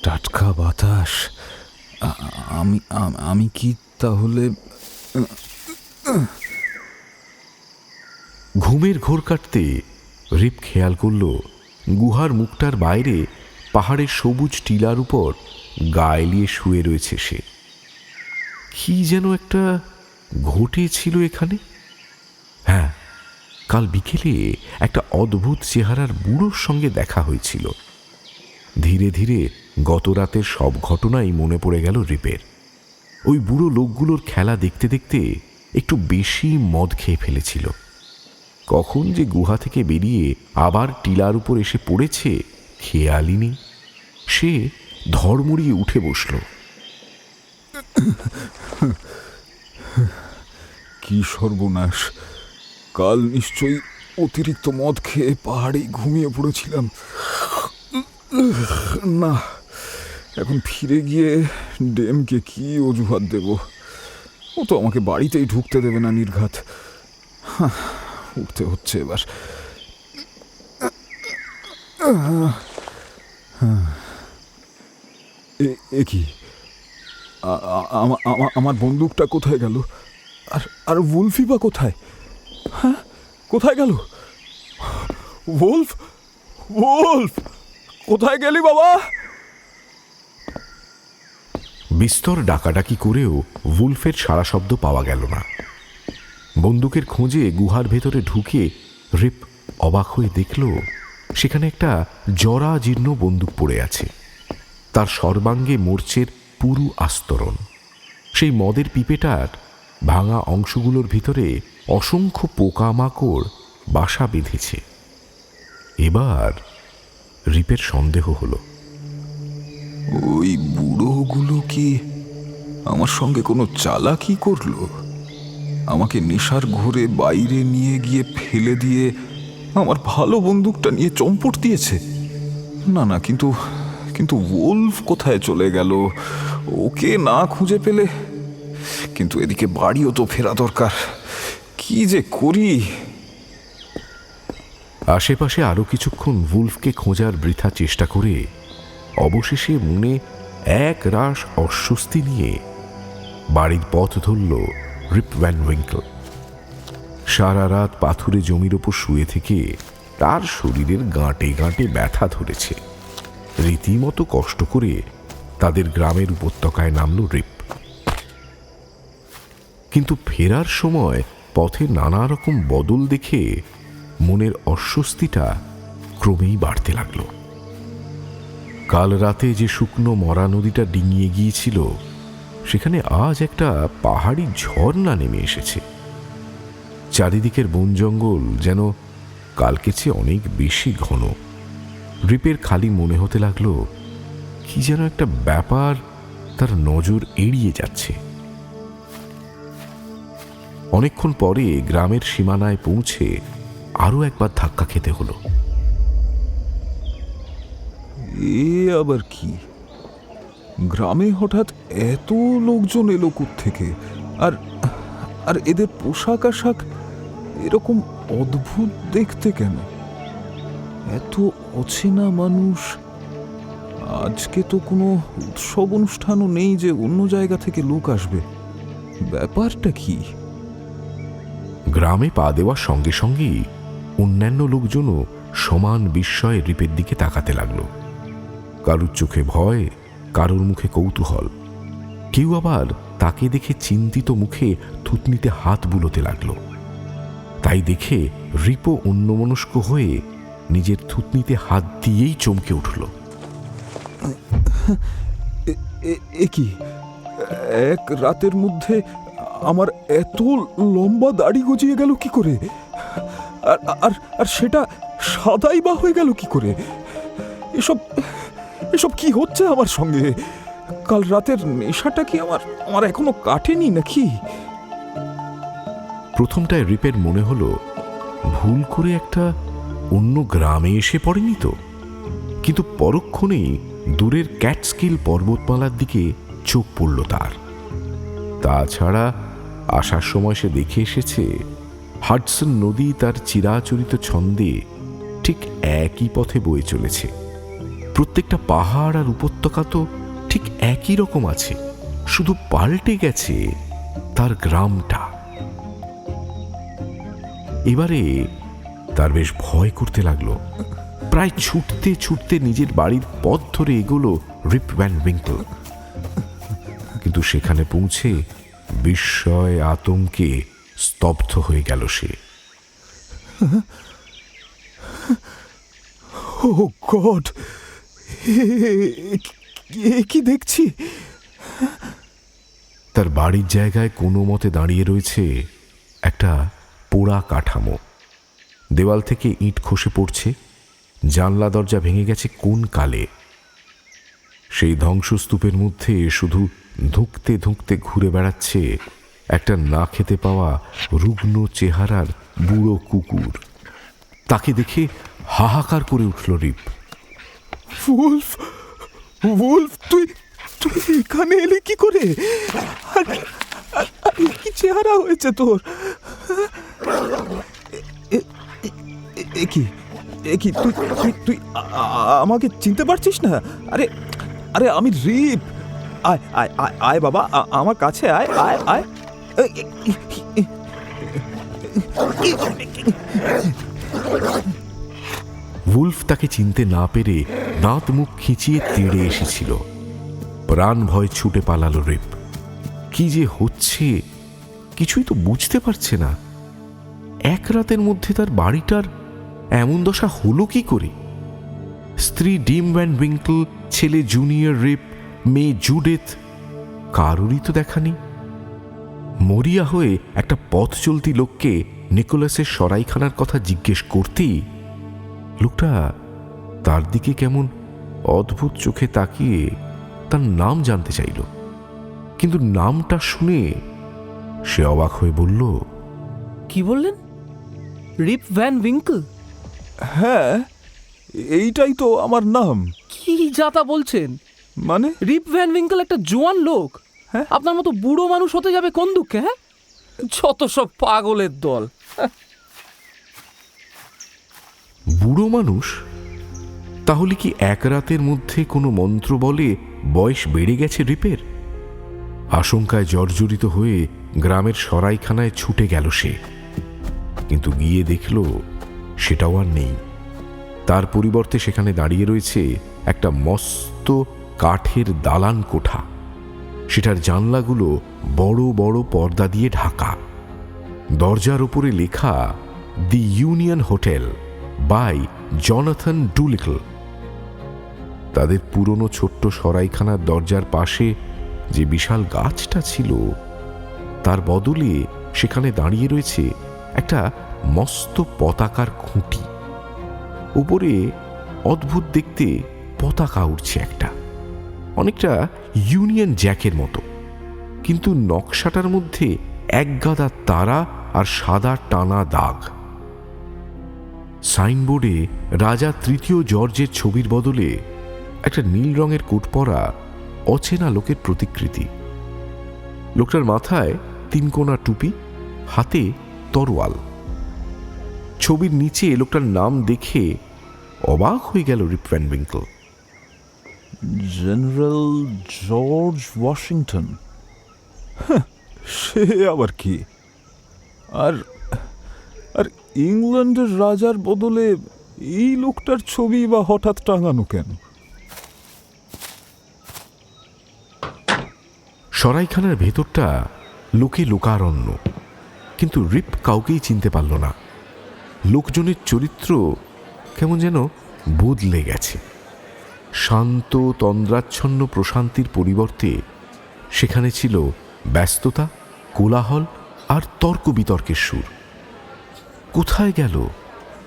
টাটকা বাতাস। আমি আমি কি তাহলে? ঘুমের ঘোর কাটতে রিপ খেয়াল করল গুহার মুখটার বাইরে পাহাড়ের সবুজ টিলার উপর গা এলিয়ে শুয়ে রয়েছে সে। কি যেন একটা ঘটেছিল এখানে। হ্যাঁ, কাল বিকেলে একটা অদ্ভুত চেহারার বুড়োর সঙ্গে দেখা হয়েছিল। ধীরে ধীরে গত রাতের সব ঘটনাই মনে পড়ে গেল রিপের। ওই বুড়ো লোকগুলোর খেলা দেখতে দেখতে একটু বেশি মদ খেয়ে ফেলেছিল। কখন যে গুহা থেকে বেরিয়ে আবার টিলার উপর এসে পড়েছে খেয়ালই নেই। সে ধড়মড়িয়ে উঠে বসল। কি সর্বনাশ! কাল নিশ্চয়ই অতিরিক্ত মদ খেয়ে পাহাড়ে ঘুমিয়ে পড়েছিলাম। না, এখন ফিরে গিয়ে ডেমকে কি অজুহাত দেব? ও তো আমাকে বাড়িতেই ঢুকতে দেবে না নির্ঘাত। উঠতে হচ্ছে এবার। এ কি? আমার বন্দুকটা কোথায় গেল? আর উলফি বা কোথায়? হ্যাঁ, কোথায় গেল? উলফ, উলফ, কোথায় গেলি বাবা? বিস্তর ডাকাডাকি করেও উলফের সারা শব্দ পাওয়া গেল না। বন্দুকের খোঁজে গুহার ভেতরে ঢুকে রিপ অবাক হয়ে দেখল সেখানে একটা জরাজীর্ণ বন্দুক পড়ে আছে। তার সর্বাঙ্গে মোর্চের পুরু আস্তরণ। সেই মদের পিপেটার ভাঙা অংশগুলোর ভিতরে অসংখ্য পোকামাকড় বাসা বেঁধেছে। এবার রিপের সন্দেহ হলো, ওই বুড়োগুলো কি আমার সঙ্গে কোনো চালাকি করলো? আমাকে নেশার ঘোরে বাইরে নিয়ে গিয়ে ফেলে দিয়ে আমার ভালো বন্দুকটা নিয়ে চম্পট দিয়েছে। না না, কিন্তু কিন্তু ওলফ কোথায় চলে গেল? ওকে না খুঁজে পেলে, কিন্তু এদিকে বাড়িও তো ফেরা দরকার। কি যে করি। আশেপাশে আরো কিছুক্ষণ উলফকে খোঁজার বৃথা চেষ্টা করে অবশেষে মনে এক রাশ অস্বস্তি নিয়ে বাড়ির পথ ধরল রিপ ভ্যান উইঙ্কল। সারা রাত পাথুরে জমির ওপর শুয়ে থেকে তার শরীরের গাঁটে গাঁটে ব্যথা ধরেছে। রীতিমতো কষ্ট করে তাদের গ্রামের উপত্যকায় নামল রিপ। কিন্তু ফেরার সময় পথে নানা রকম বদল দেখে মনের অস্বস্তিটা ক্রমেই বাড়তে লাগল। কাল রাতে যে শুকনো মরা নদীটা ডিঙিয়ে গিয়েছিল, সেখানে আজ একটা পাহাড়ি ঝর্ণা নেমে এসেছে। চারিদিকের বন জঙ্গল যেন কালকের চেয়ে অনেক বেশি ঘন। রিপের খালি মনে হতে লাগলো কি যেন একটা ব্যাপার তার নজর এড়িয়ে যাচ্ছে। অনেকক্ষণ পরে গ্রামের সীমানায় পৌঁছে আরো একবার ধাক্কা খেতে হলো। এ আবার কি? গ্রামে হঠাৎ এত লোকজন এলো থেকে? আর আর এদের পোশাক আশাক এরকম অদ্ভুত দেখতে কেন? এত অচেনা মানুষ। আজকে তো কোনো উৎসব অনুষ্ঠানও নেই যে অন্য জায়গা থেকে লোক আসবে। ব্যাপারটা কি? গ্রামে পা দেওয়ার সঙ্গে সঙ্গেই অন্যান্য লোকজনও সমান বিস্ময়ে রিপের দিকে তাকাতে লাগলো। কারুর চোখে ভয়, কারুর মুখে কৌতূহল, কেউ আবার তাকে দেখে চিন্তিত মুখে থুতনিতে হাত বুলোতে লাগলো। তাই দেখে রিপও অন্যমনস্ক হয়ে নিজের থুতনিতে হাত দিয়েই চমকে উঠল। এ কি? এক রাতের মধ্যে আমার এত লম্বা দাড়ি গজিয়ে গেল কি করে? আর আর আর সেটা সাদাই বা হয়ে গেল কি করে? এসব এসব কি হচ্ছে আমার সঙ্গে? কাল রাতের নেশাটা কি আমার এখনো কাটেনি নাকি? প্রথমটায় রিপের মনে হলো ভুল করে একটা অন্য গ্রামে এসে পড়েনি তো। কিন্তু পরক্ষণেই দূরের ক্যাটস্কিল পর্বতমালার দিকে চোখ পড়ল তার। তাছাড়া আসার সময় সে দেখে এসেছে হাডসন নদী তার চিরাচরিত ছন্দে ঠিক একই পথে বয়ে চলেছে। প্রত্যেকটা পাহাড় আর উপত্যকা তো ঠিক একই রকম আছে, শুধু পাল্টে গেছে তার গ্রামটা। এবারে তার বেশ ভয় করতে লাগলো। প্রায় ছুটতে ছুটতে নিজের বাড়ির পথ ধরে এগোলো রিপ ভ্যান উইঙ্কল। কিন্তু সেখানে পৌঁছে বিস্ময় আতঙ্কে স্তব্ধ হয়ে গেল সে। ও গড, কি দেখছি? তার বাড়ির জায়গায় কোনো মতে দাঁড়িয়ে রয়েছে একটা পোড়া কাঠামো। দেওয়াল থেকে ইট খসে পড়ছে, জানলা দরজা ভেঙে গেছে কোন কালে। সেই ধ্বংসস্তূপের মধ্যে শুধু ধুঁকতে ধুঁকতে ঘুরে বেড়াচ্ছে একটা না খেতে পাওয়া রুগ্ন চেহারার বুড়ো কুকুর। তাকে দেখে হাহাকার করে উঠল রিপ। উলফ, উলফ, তুই এখানে এলি কি করে? কি চেহারা হয়েছে তোর? কি তুই তুই তুই আমাকে চিনতে পারছিস না? আরে আরে আমি রিপ। আয় আয় আয় আয় বাবা, আমার কাছে আয় আয় আয়। উলফ তাকে চিনতে না পেরে দাঁত মুখ খিঁচিয়ে তেড়ে এসেছিল। প্রাণ ভয় ছুটে পালালো রিপ। কি যে হচ্ছে কিছুই তো বুঝতে পারছে না। এক রাতের মধ্যে তার বাড়িটার এমন দশা হলো কি করে? স্ত্রী ডিম ভ্যান উইঙ্কল, ছেলে জুনিয়র রিপ, মেয়ে জুডিথ, কারোরই তো দেখা নেই। মরিয়া হয়ে একটা পথ চলতি লোককে নিকোলাসের সরাইখানার কথা জিজ্ঞেস করতেই লোকটা তার দিকে কেমন অদ্ভুত চোখে তাকিয়ে তার নাম জানতে চাইল। কিন্তু নামটা শুনে সে অবাক হয়ে বলল, কি বললেন? Rip Van winkle? হ্যাঁ, এইটাই তো আমার নাম। কি যাতা বলছেন? মানে রিপ ভ্যান উইঙ্কল একটা জোয়ান লোক হ্যাঁ? আপনার মতো বুড়ো মানুষ হতে যাবে কোন দুঃখে? হ্যাঁ, যত সব পাগলের দল। বুড়ো মানুষ? তাহলে কি এক রাতের মধ্যে কোনো মন্ত্র বলে বয়স বেড়ে গেছে রিপের? আশঙ্কায় জর্জরিত হয়ে গ্রামের সরাইখানায় ছুটে গেল সে, কিন্তু গিয়ে দেখল সেটাও আর নেই। তার পরিবর্তে সেখানে দাঁড়িয়ে রয়েছে একটা মস্ত কাঠের দালান কোঠা। সেটার জানলাগুলো বড় বড় পর্দা দিয়ে ঢাকা। দরজার উপরে লেখা the union hotel by Jonathan Doolittle. তাদের পুরনো ছোট্ট সরাইখানার দরজার পাশে যে বিশাল গাছটা ছিল, তার বদলে সেখানে দাঁড়িয়ে রয়েছে একটা মস্ত পতাকার খুঁটি। উপরে অদ্ভুত দেখতে পতাকা উঠছে একটা, অনেকটা ইউনিয়ন জ্যাকের মতো, কিন্তু নকশাটার মধ্যে একগাদা তারা আর সাদা টানা দাগ। সাইনবোর্ডে রাজা তৃতীয় জর্জের ছবির বদলে একটা নীল রঙের কোট পরা অচেনা লোকের প্রতিকৃতি। লোকটার মাথায় 3 কোনা টুপি, হাতে তরোয়াল। ছবির নিচে লোকটার নাম দেখে অবাক হয়ে গেল Rip Van Winkle. General George Washington. সে আবার কি? আর আর ইংল্যান্ডের রাজার বদলে এই লোকটার ছবি বা হঠাৎ টাঙানো কেন? সরাইখানার ভেতরটা লোকে লোকারণ্য, কিন্তু রিপ কাউকেই চিনতে পারল না। লোকজনের চরিত্র কেমন যেন বদলে গেছে। শান্ত তন্দ্রাচ্ছন্ন প্রশান্তির পরিবর্তে সেখানে ছিল ব্যস্ততা, কোলাহল আর তর্ক বিতর্কের সুর। কোথায় গেল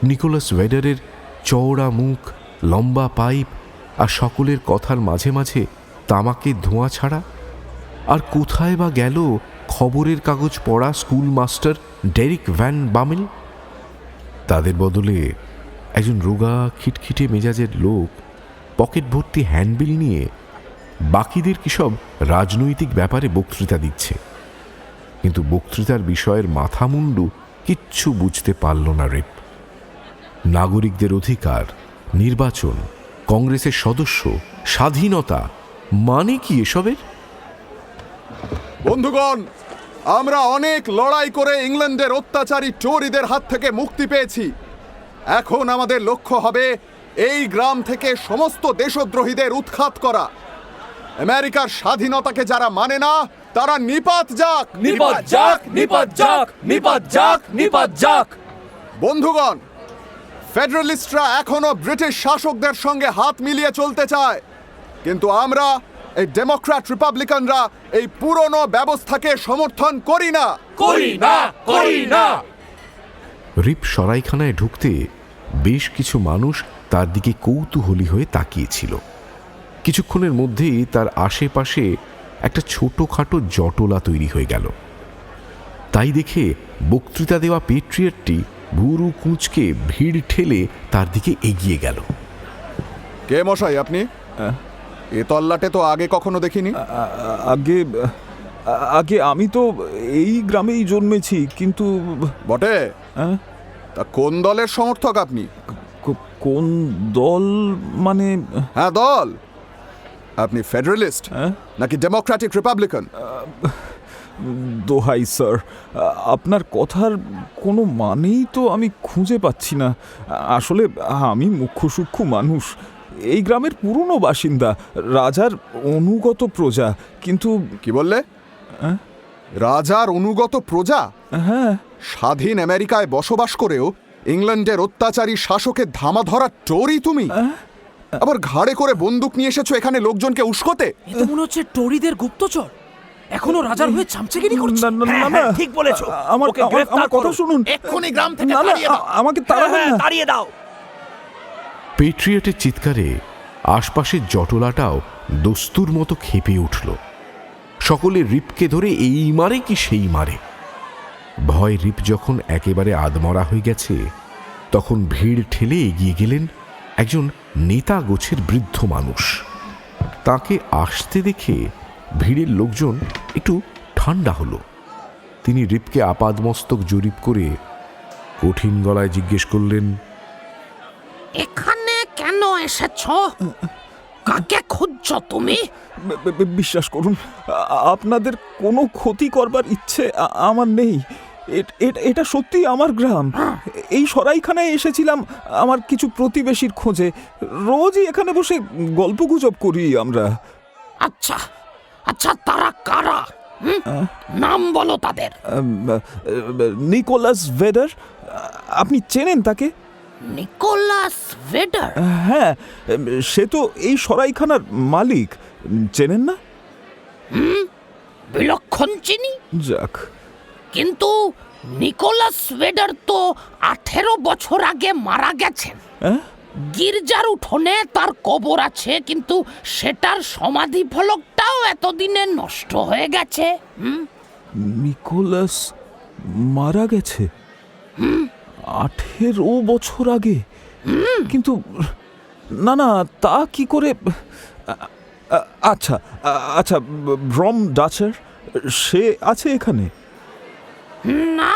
নিকোলাস ওয়েডারের চওড়া মুখ, লম্বা পাইপ আর সকলের কথার মাঝে মাঝে তামাকের ধোঁয়া ছাড়া? আর কোথায় বা গেল খবরের কাগজ পড়া স্কুল মাস্টার ডেরিক ভ্যান বামেল? তাদের বদলে একজন রোগা খিটখিটে মেজাজের লোক পকেট ভর্তি হ্যান্ডবিল নিয়ে বাকিদের কি সব রাজনৈতিক ব্যাপারে বক্তৃতা দিচ্ছে, কিন্তু বক্তৃতার বিষয়ের মাথা মুন্ডু কিচ্ছু বুঝতে পারল না রিপ। নাগরিকদের অধিকার, নির্বাচন, কংগ্রেসের সদস্য, স্বাধীনতা, মানে কি এসবের? বন্ধুগণ, আমরা অনেক লড়াই করে ইংল্যান্ডের অত্যাচারী টোরিদের হাত থেকে মুক্তি পেয়েছি। এখন আমাদের লক্ষ্য হবে এই গ্রাম থেকে সমস্ত দেশদ্রোহীদের উৎখাত করা। আমেরিকার স্বাধীনতাকে যারা মানে না, তারা নিপাত যাক, নিপাত যাক, নিপাত যাক, নিপাত যাক, নিপাত যাক। বন্ধুগণ, ফেডারেলিস্টরা এখনো ব্রিটিশ শাসকদের সঙ্গে হাত মিলিয়ে চলতে চায়, কিন্তু আমরা এই ডেমোক্র্যাট রিপাবলিকানরা এই পুরনো ব্যবস্থাকে সমর্থন করি না, করি না, করি না। রিপ সরাইখানায় ঢুকতে বেশ কিছু মানুষ তার দিকে কৌতূহলী হয়ে তাকিয়েছিল। কিছুক্ষণের মধ্যেই তার আশেপাশে একটা ছোটখাটো জটলা তৈরি হয়ে গেল। তাই দেখে বক্তৃতা দেওয়া পেট্রিয়টটি ভুরু কুঁচকে ভিড় ঠেলে তার দিকে এগিয়ে গেল। কে মশাই আপনি? এ তল্লাটে তো আগে কখনো দেখিনি। আগে আগে আমি তো এই গ্রামেই জন্মেছি, কিন্তু বটে? তা কোন দলের সমর্থক আপনি? কোন দল মানে? হ্যাঁ, দল। আপনি ফেডারেলিস্ট নাকি ডেমোক্রেটিক রিপাবলিকান? দোহাই স্যার, আপনার কথার কোনো মানেই তো আমি খুঁজে পাচ্ছি না। আসলে আমি মুখ্য সূক্ষ্ম মানুষ, এই গ্রামের পুরনো বাসিন্দা, রাজার অনুগত প্রজা। কিন্তু কি বললে? রাজার অনুগত প্রজা? হ্যাঁ। স্বাধীন আমেরিকায় বসবাস করেও ইংল্যান্ডের অত্যাচারী শাসকের ধামা ধরা টোরি তুমি? আবার ঘাড়ে করে বন্দুক নিয়ে এসেছো এখানে লোকজনকে উস্কোতে? এ তো মনে হচ্ছে টোরিদের গুপ্তচর, এখনো রাজার হয়ে চামচেগিরি করছে। না, না, না, না, ঠিক বলেছো। আমার ওকে গ্রেফতার আমার কথা করো। শুনুন। এক্ষুনি গ্রাম থেকে না, না, তাড়িয়ে দাও। আমাকে তাড়াবেন না। তাড়িয়ে দাও। পেট্রিয়টের চিৎকারে আশপাশের জটলাটাও দস্তুর মতো খেপে উঠল। সকলে রিপকে ধরে এই মারে কি সেই মারে। ভয় রিপ যখন একেবারে আদমরা হয়ে গেছে, তখন ভিড় ঠেলে এগিয়ে গেলেন একজন নেতা গোছের বৃদ্ধ মানুষ। তাকে আসতে দেখে ভিড়ের লোকজন একটু ঠান্ডা হলো। তিনি রিপকে আপাদমস্তক জরিপ করে কঠিন গলায় জিজ্ঞেস করলেন, এখানে কেন এসেছ? কাকে খুঁজছ তুমি? বিশ্বাস করুন, আপনাদের কোনো ক্ষতি করবার ইচ্ছে আমার নেই। এটা সত্যি আমার গ্রাম। এই সরাইখানায় এসেছিলাম আমার কিছু প্রতিবেশীর খোঁজে। রোজই এখানে বসে গল্পগুজব করি আমরা। আচ্ছা আচ্ছা, তারা কারা? নাম বলো তাদের। নিকোলাস ভেডার, আপনি চেনেন তাকে? Nicholas Vader? হ্যাঁ, সে তো এই সরাইখানার মালিক। চেনেন না? বিলক্ষণ চিনি। যাক, কিন্তু নিকোলাস ভেডার তো 18 বছর আগে মারা গেছেন। গির্জার উঠোনে তার কবর আছে, কিন্তু সেটার সমাধি ফলকটাও এতদিনে নষ্ট হয়ে গেছে। নিকোলাস মারা গেছে 18 বছর আগে? কিন্তু না না, তা কি করে? আচ্ছা আচ্ছা, ব্রম ডাচার সে আছে এখানে? না,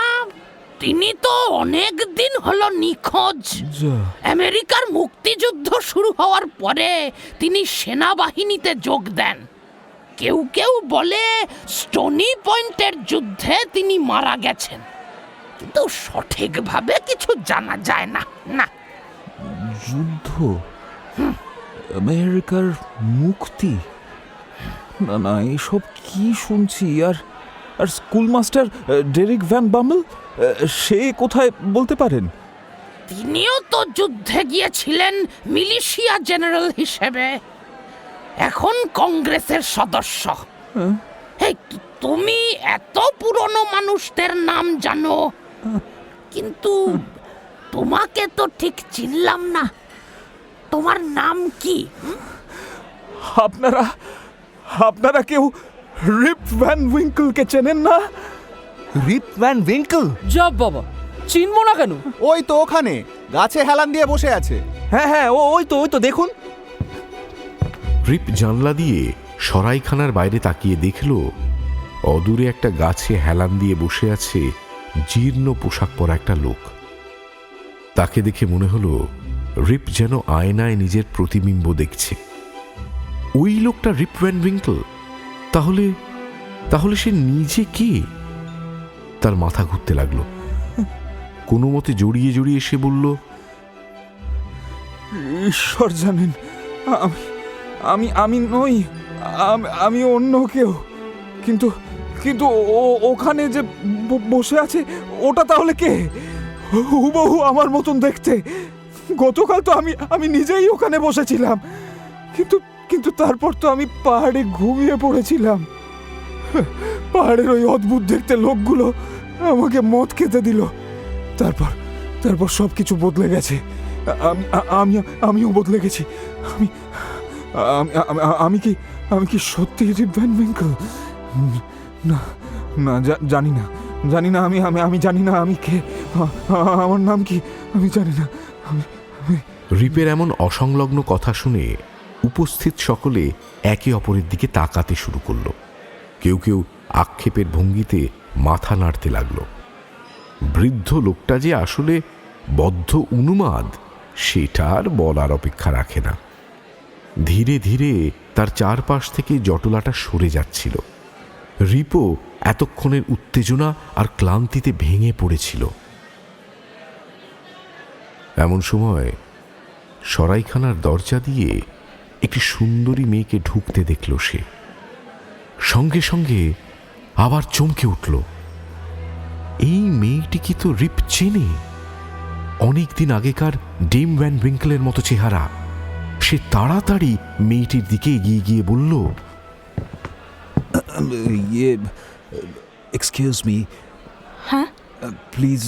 তিনি তো অনেক দিন হলো নিখোঁজ। আমেরিকার মুক্তিযুদ্ধ শুরু হওয়ার পরে তিনি সেনাবাহিনীতে যোগ দেন। কেউ কেউ বলে স্টোনি পয়েন্টের যুদ্ধে তিনি মারা গেছেন, কিন্তু সঠিকভাবে কিছু জানা যায় না। না, যুদ্ধ? আমেরিকার মুক্তি? না না, এসব কি শুনছি? আর স্কুল মাস্টার ডেরিক ভ্যান বামেল, সে কোথায় বলতে পারেন? তিনিও তো যুদ্ধে গিয়েছিলেন মিলিশিয়া জেনারেল হিসেবে, এখন কংগ্রেসের সদস্য। এই, তুমি এত পুরনো মানুষদের নাম জানো, কিন্তু তোমাকে তো ঠিক চিনলাম না। তোমার নাম কি? আপনারা কেউ রিপ ভ্যান উইঙ্কলকে চেনেন না? রিপ ভ্যান উইঙ্কল? যা বাবা, চিনবো না কেন? ওই তো ওখানে গাছে হেলান দিয়ে বসে আছে। হ্যাঁ হ্যাঁ, ওই তো দেখুন। রিপ জানলা দিয়ে সরাইখানার বাইরে তাকিয়ে দেখল অদূরে একটা গাছে হেলান দিয়ে বসে আছে জীর্ণ পোশাক পরা একটা লোক। তাকে দেখে মনে হলো রিপ যেন আয়নায় নিজের প্রতিবিম্ব দেখছে। ওই লোকটা রিপ ভ্যান উইঙ্কল? তাহলে সে নিজে কে? তার মাথা ঘুরতে লাগলো। কোনো মতে জড়িয়ে জড়িয়ে সে বলল, ঈশ্বর জানেন, আমি নই, আমি অন্য কেউ। কিন্তু ওখানে যে বসে আছে, ওটা তাহলে কে? হুবহু আমার মতন দেখতে। গতকাল তো আমি নিজেই ওখানে বসেছিলাম, কিন্তু তারপর তো আমি পাহাড়ে ঘুমিয়ে পড়েছিলাম। পাহাড়ের ওই অদ্ভুত দেখতে লোকগুলো আমাকে মদ খেতে দিল। তারপর সব কিছু বদলে গেছে। আমিও বদলে গেছি। আমি কি সত্যি রিপ ভ্যান উইঙ্কল? না, জানি না। আমি জানি না আমি কে, আমার নাম কি, আমি জানি না। রিপের এমন অসংলগ্ন কথা শুনে উপস্থিত সকলে একে অপরের দিকে তাকাতে শুরু করল। কেউ কেউ আক্ষেপের ভঙ্গিতে মাথা নাড়তে লাগল। বৃদ্ধ লোকটা যে আসলে বদ্ধ উন্মাদ, সেটা আর বলার অপেক্ষা রাখে না। ধীরে ধীরে তার চারপাশ থেকে জটলাটা সরে যাচ্ছিল। রিপও এতক্ষণের উত্তেজনা আর ক্লান্তিতে ভেঙে পড়েছিল। এমন সময় সরাইখানার দরজা দিয়ে একটি সুন্দরী মেয়েকে ঢুকতে দেখল সে। সঙ্গে সঙ্গে আবার চমকে উঠল। এই মেয়েটি কি তো রিপ চেনে? অনেকদিন আগেকার ডেম ভ্যান উইঙ্কলের মতো চেহারা। সে তাড়াতাড়ি মেয়েটির দিকে এগিয়ে গিয়ে বলল, এক্সকিউজ মি। হ্যাঁ, প্লিজ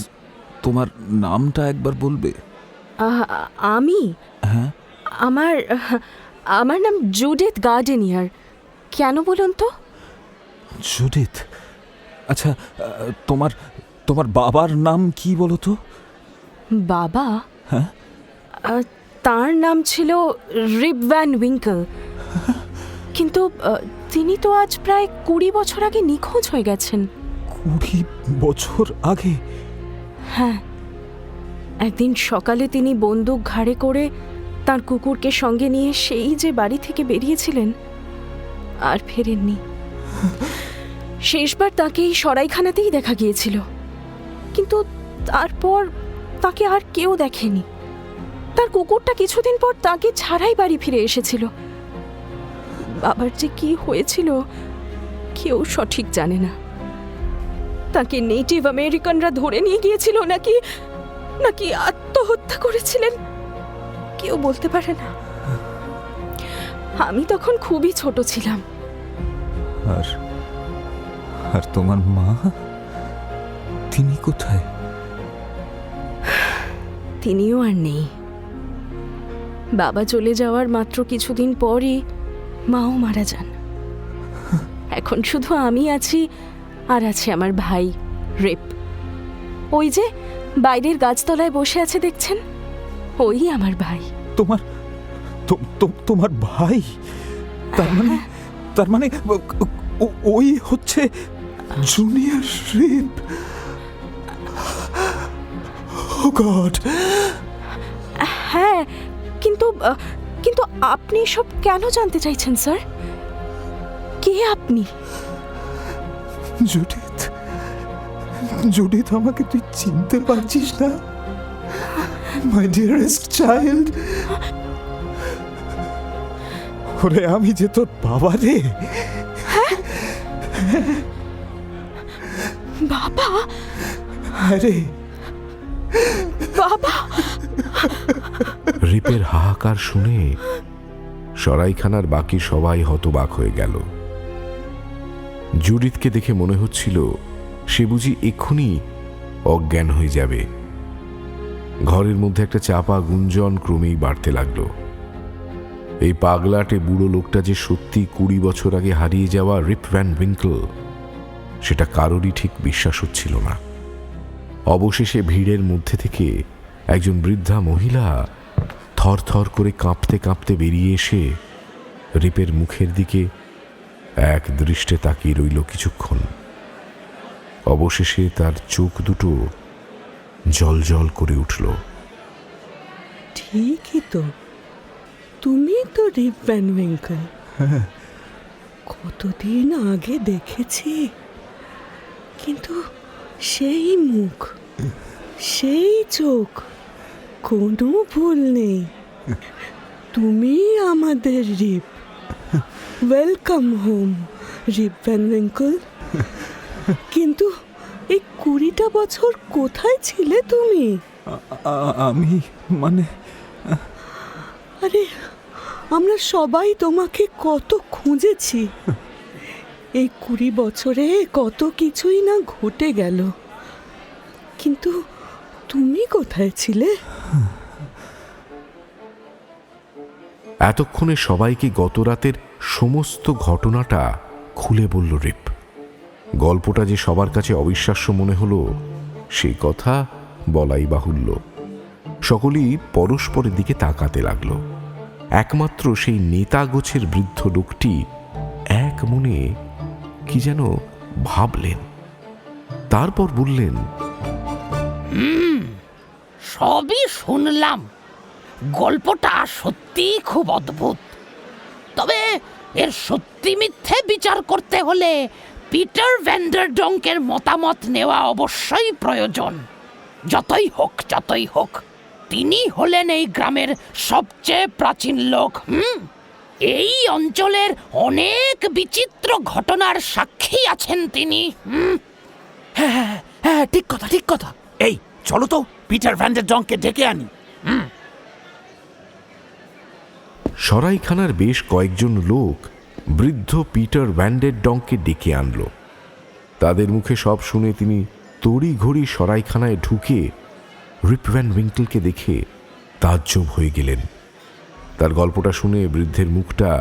তোমার নামটা একবার বলবে? আমি? হ্যাঁ, আমার নাম জুডিথ গার্ডেনিয়ার। কেন বলুন তো? জুডিথ, আচ্ছা তোমার তোমার বাবার নাম কি বলো তো? বাবা? হ্যাঁ? তার নাম ছিল রিপ ভ্যান উইঙ্কল। কিন্তু তিনি তো আজ প্রায় 20 বছর আগে নিখোঁজ হয়ে গেছেন। 20 বছর আগে? হ্যাঁ, একদিন সকালে তিনি বন্দুক ঘাড়ে করে তার কুকুরকে সঙ্গে নিয়ে সেই যে বাড়ি থেকে বেরিয়েছিলেন, আর ফেরেননি। শেষবার তাকে এই সরাইখানাতেই দেখা গিয়েছিল, কিন্তু তারপর তাকে আর কেউ দেখেনি। তার কুকুরটা কিছুদিন পর তাকে ছাড়াই বাড়ি ফিরে এসেছিল। বাবার যে কি হয়েছিল কেউ সঠিক জানে না। তাকে নেটিভ আমেরিকানরা ধরে নিয়ে গিয়েছিল নাকি নাকি আত্মহত্যা করেছিলেন কেউ বলতে পারে না। আমি তখন খুবই ছোট ছিলাম। আর আর তোমার মা, তিনি কোথায়? তিনিও আর নেই। বাবা চলে যাওয়ার মাত্র কিছুদিন পরই মাও মারা যান। এখন শুধু আমি আছি, আর আছে আমার ভাই রিপ। ওই যে বাইরের গাছতলায় বসে আছে দেখছেন, ওই আমার ভাই। তোমার তোমার ভাই? তার মানে ওই হচ্ছে জুনিয়র রিপ। ও গড! হ্যাঁ, কিন্তু কিন্তু আপনি সব কেন জানতে চাইছেন স্যার? কে আপনি? জুডিথ, আমাকে তুই চিনতে পারছিস না? মাই ডিয়ারেস্ট চাইল্ড। ওরে, আমি যে তোর বাবা রে। বাবা? আরে বাবা! রিপের হাহাকার শুনে সরাইখানার বাকি সবাই হতবাক হয়ে গেল। জুডিথকে দেখে মনে হচ্ছিল সে বুঝি এক্ষুনি অজ্ঞান হয়ে যাবে। ঘরের মধ্যে একটা চাপা গুঞ্জন ক্রমেই বাড়তে লাগলো। এই পাগলাটে বুড়ো লোকটা যে সত্যি 20 বছর আগে হারিয়ে যাওয়া রিপ ভ্যান উইঙ্কল, সেটা কারোরই ঠিক বিশ্বাস হচ্ছিল না। অবশেষে ভিড়ের মধ্যে থেকে একজন বৃদ্ধা মহিলা থরথর করে কাঁপতে কাঁপতে বেরিয়ে এসে রিপের মুখের দিকে এক দৃষ্টে তাকিয়ে রইল কিছুক্ষণ। অবশেষে তার চোখ দুটো জল করে উঠল। ঠিকই তো, তুমি তো রিপ ভ্যান উইঙ্কল। কতদিন আগে দেখেছি, কিন্তু সেই মুখ, সেই চোখ, কোনো ভুল নেই। তুমি আমাদের Rip. Welcome home Rip Van Winkle. কিন্তু এই 20টা বছর কোথায় ছিলে তুমি? আমি মানে আরে, আমরা সবাই তোমাকে কত খুঁজেছি। এই 20 বছরে কত কিছুই না ঘটে গেল, কিন্তু তুমি কোথায় ছিলে? এতক্ষণে সবাইকে গত রাতের সমস্ত ঘটনাটা খুলে বলল রিপ। গল্পটা যে সবার কাছে অবিশ্বাস্য মনে হলো সেই কথা বলাই বাহুল্য। সকলেই পরস্পরের দিকে তাকাতে লাগলো। একমাত্র সেই নেতা গোছের বৃদ্ধ লোকটি এক মনে কি যেন ভাবলেন, তারপর বললেন, সবই শুনলাম, গল্পটা সত্যি খুব অদ্ভুত। তবে এর সত্যি মিথ্যে বিচার করতে হলে পিটার ভ্যান্ডারডঙ্কের মতামত নেওয়া অবশ্যই প্রয়োজন। যতই হোক তিনি হলেন এই গ্রামের সবচেয়ে প্রাচীন লোক। এই অঞ্চলের অনেক বিচিত্র ঘটনার সাক্ষী আছেন তিনি। হ্যাঁ, ঠিক কথা। এই চলো তো পিটার ভ্যান্ডারডঙ্ককে ডেকে আনি। সরাইখানার বেশ কয়েকজন লোক বৃদ্ধ পিটার ভ্যান্ডারডঙ্ককে ডেকে আনল। তাদের মুখে সব শুনে তিনি তড়িঘড়ি সরাইখানায় ঢুকে রিপ ভ্যান উইঙ্কলকে দেখে তাজ্জব হয়ে গেলেন। তার গল্পটা শুনে বৃদ্ধের মুখটা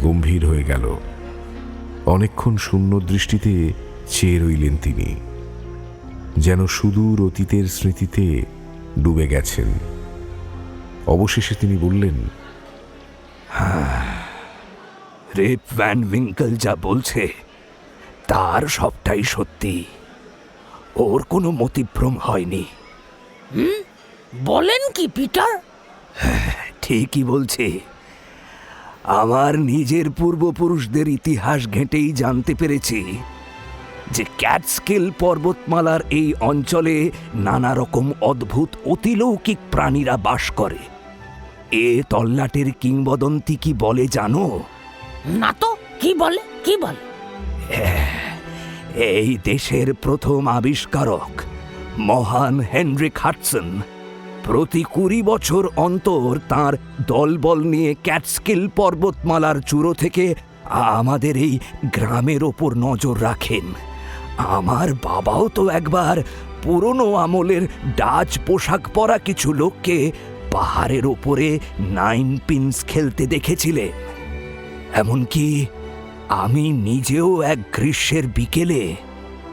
গম্ভীর হয়ে গেল। অনেকক্ষণ শূন্য দৃষ্টিতে চেয়ে রইলেন তিনি, যেন সুদূর অতীতের স্মৃতিতে ডুবে গেছেন। অবশেষে তিনি বললেন, রিপ ভ্যান উইঙ্কল যা বলছে তার সবটাই সত্যি। ওর কোনো মতিভ্রম হয়নি। বলেন কি পিটার? ঠিকই বলছে। আমার নিজের পূর্বপুরুষদের ইতিহাস ঘেঁটেই জানতে পেরেছি যে ক্যাটস্কিল পর্বতমালার এই অঞ্চলে নানা রকম অদ্ভুত অতিলৌকিক প্রাণীরা বাস করে। এ তল্লাটের কিংবদন্তি কি বলে জানো? না তো, কি বলে? কি বলে? এই দেশের প্রথম আবিষ্কারক মহান হেনরিক হাডসন প্রতি 20 বছর অন্তর তার দলবল নিয়ে ক্যাটস্কিল পর্বতমালার চূড়ো থেকে আমাদের এই গ্রামের ওপর নজর রাখেন। আমার বাবাও তো একবার পুরনো আমলের ডাচ পোশাক পরা কিছু লোককে পাহাড়ের ওপরে 9 পিনস খেলতে দেখেছিলেন। এমনকি আমি নিজেও এক গ্রীষ্মের বিকেলে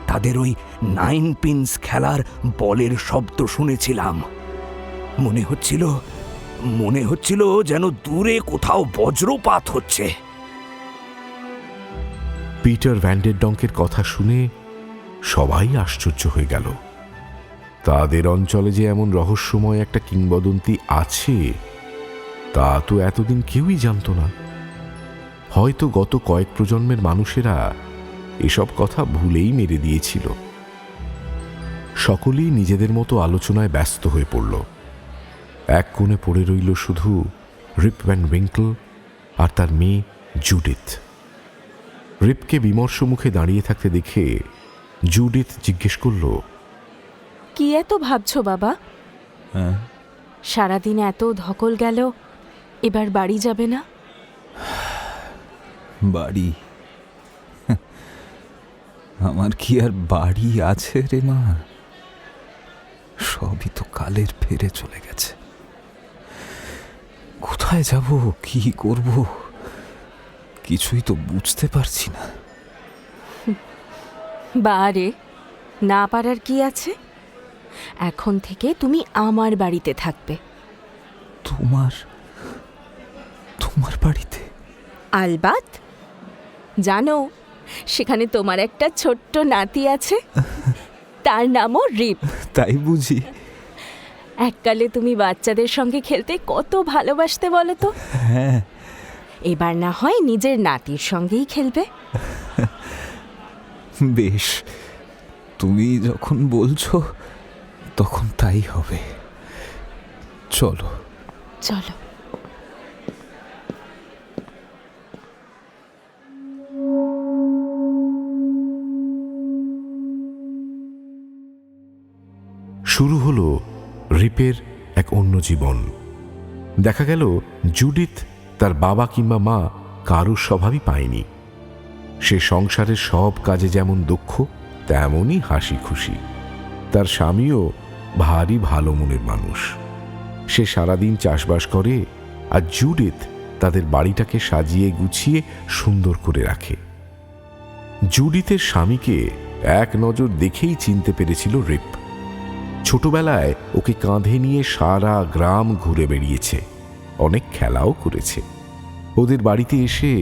তাদের ওই 9 পিনস খেলার বলের শব্দ শুনেছিলাম। মনে হচ্ছিল যেন দূরে কোথাও বজ্রপাত হচ্ছে। পিটার ভ্যান্ডেরডঙ্কের কথা শুনে সবাই আশ্চর্য হয়ে গেল। তাদের অঞ্চলে যে এমন রহস্যময় একটা কিংবদন্তি আছে তা তো এতদিন কেউই জানত না। হয়তো গত কয়েক প্রজন্মের মানুষেরা এসব কথা ভুলেই মেরে দিয়েছিল। সকলেই নিজেদের মতো আলোচনায় ব্যস্ত হয়ে পড়ল। এক কোণে পড়ে রইল শুধু রিপ ভ্যান উইঙ্কল আর তার মেয়ে জুডিথ। রিপকে বিমর্ষ মুখে দাঁড়িয়ে থাকতে দেখে জুডিথ জিজ্ঞেস করল, কি এত ভাবছো বাবা? সারাদিন এত ধকল গেল, এবার বাড়ি যাবে না? বাড়ি? আমার কি আর বাড়ি আছে রে মা? সবই তো কালের ফেরে চলে গেছে। কোথায় যাব, কি করব, কিছুই তো বুঝতে পারছি না। বারে, না পারার কি আছে? এখন থেকে তুমি আমার বাড়িতে থাকবে। তোমার বাড়িতে? আলবাত। জানো, সেখানে তোমার একটা ছোট্ট নাতি আছে, তার নামও রিপ। তাই বুঝি? এককালে তুমি বাচ্চাদের সঙ্গে খেলতে কত ভালোবাসতে বলো তো? হ্যাঁ। এবার না হয় নিজের নাতির সঙ্গেই খেলবে। বেশ, তুমি যখন বলছো তখন তাই হবে। চলো চলো। শুরু হলো রিপের এক অন্য জীবন। দেখা গেল জুডিথ তার বাবা কিংবা মা কারুর স্বভাবই পায়নি। সে সংসারের সব কাজে যেমন দক্ষ তেমনই হাসি খুশি। তার স্বামীও ভারী ভালো মনের মানুষ। সে সারাদিন চাষবাস করে আর জুডিথ তাদের বাড়িটাকে সাজিয়ে গুছিয়ে সুন্দর করে রাখে। জুডিথের স্বামীকে এক নজর দেখেই চিনতে পেরেছিল রিপ। ছোটবেলায় ওকে কাঁধে নিয়ে সারা গ্রাম ঘুরে বেড়িয়েছে, অনেক খেলাও করেছে। ওদের বাড়িতে এসে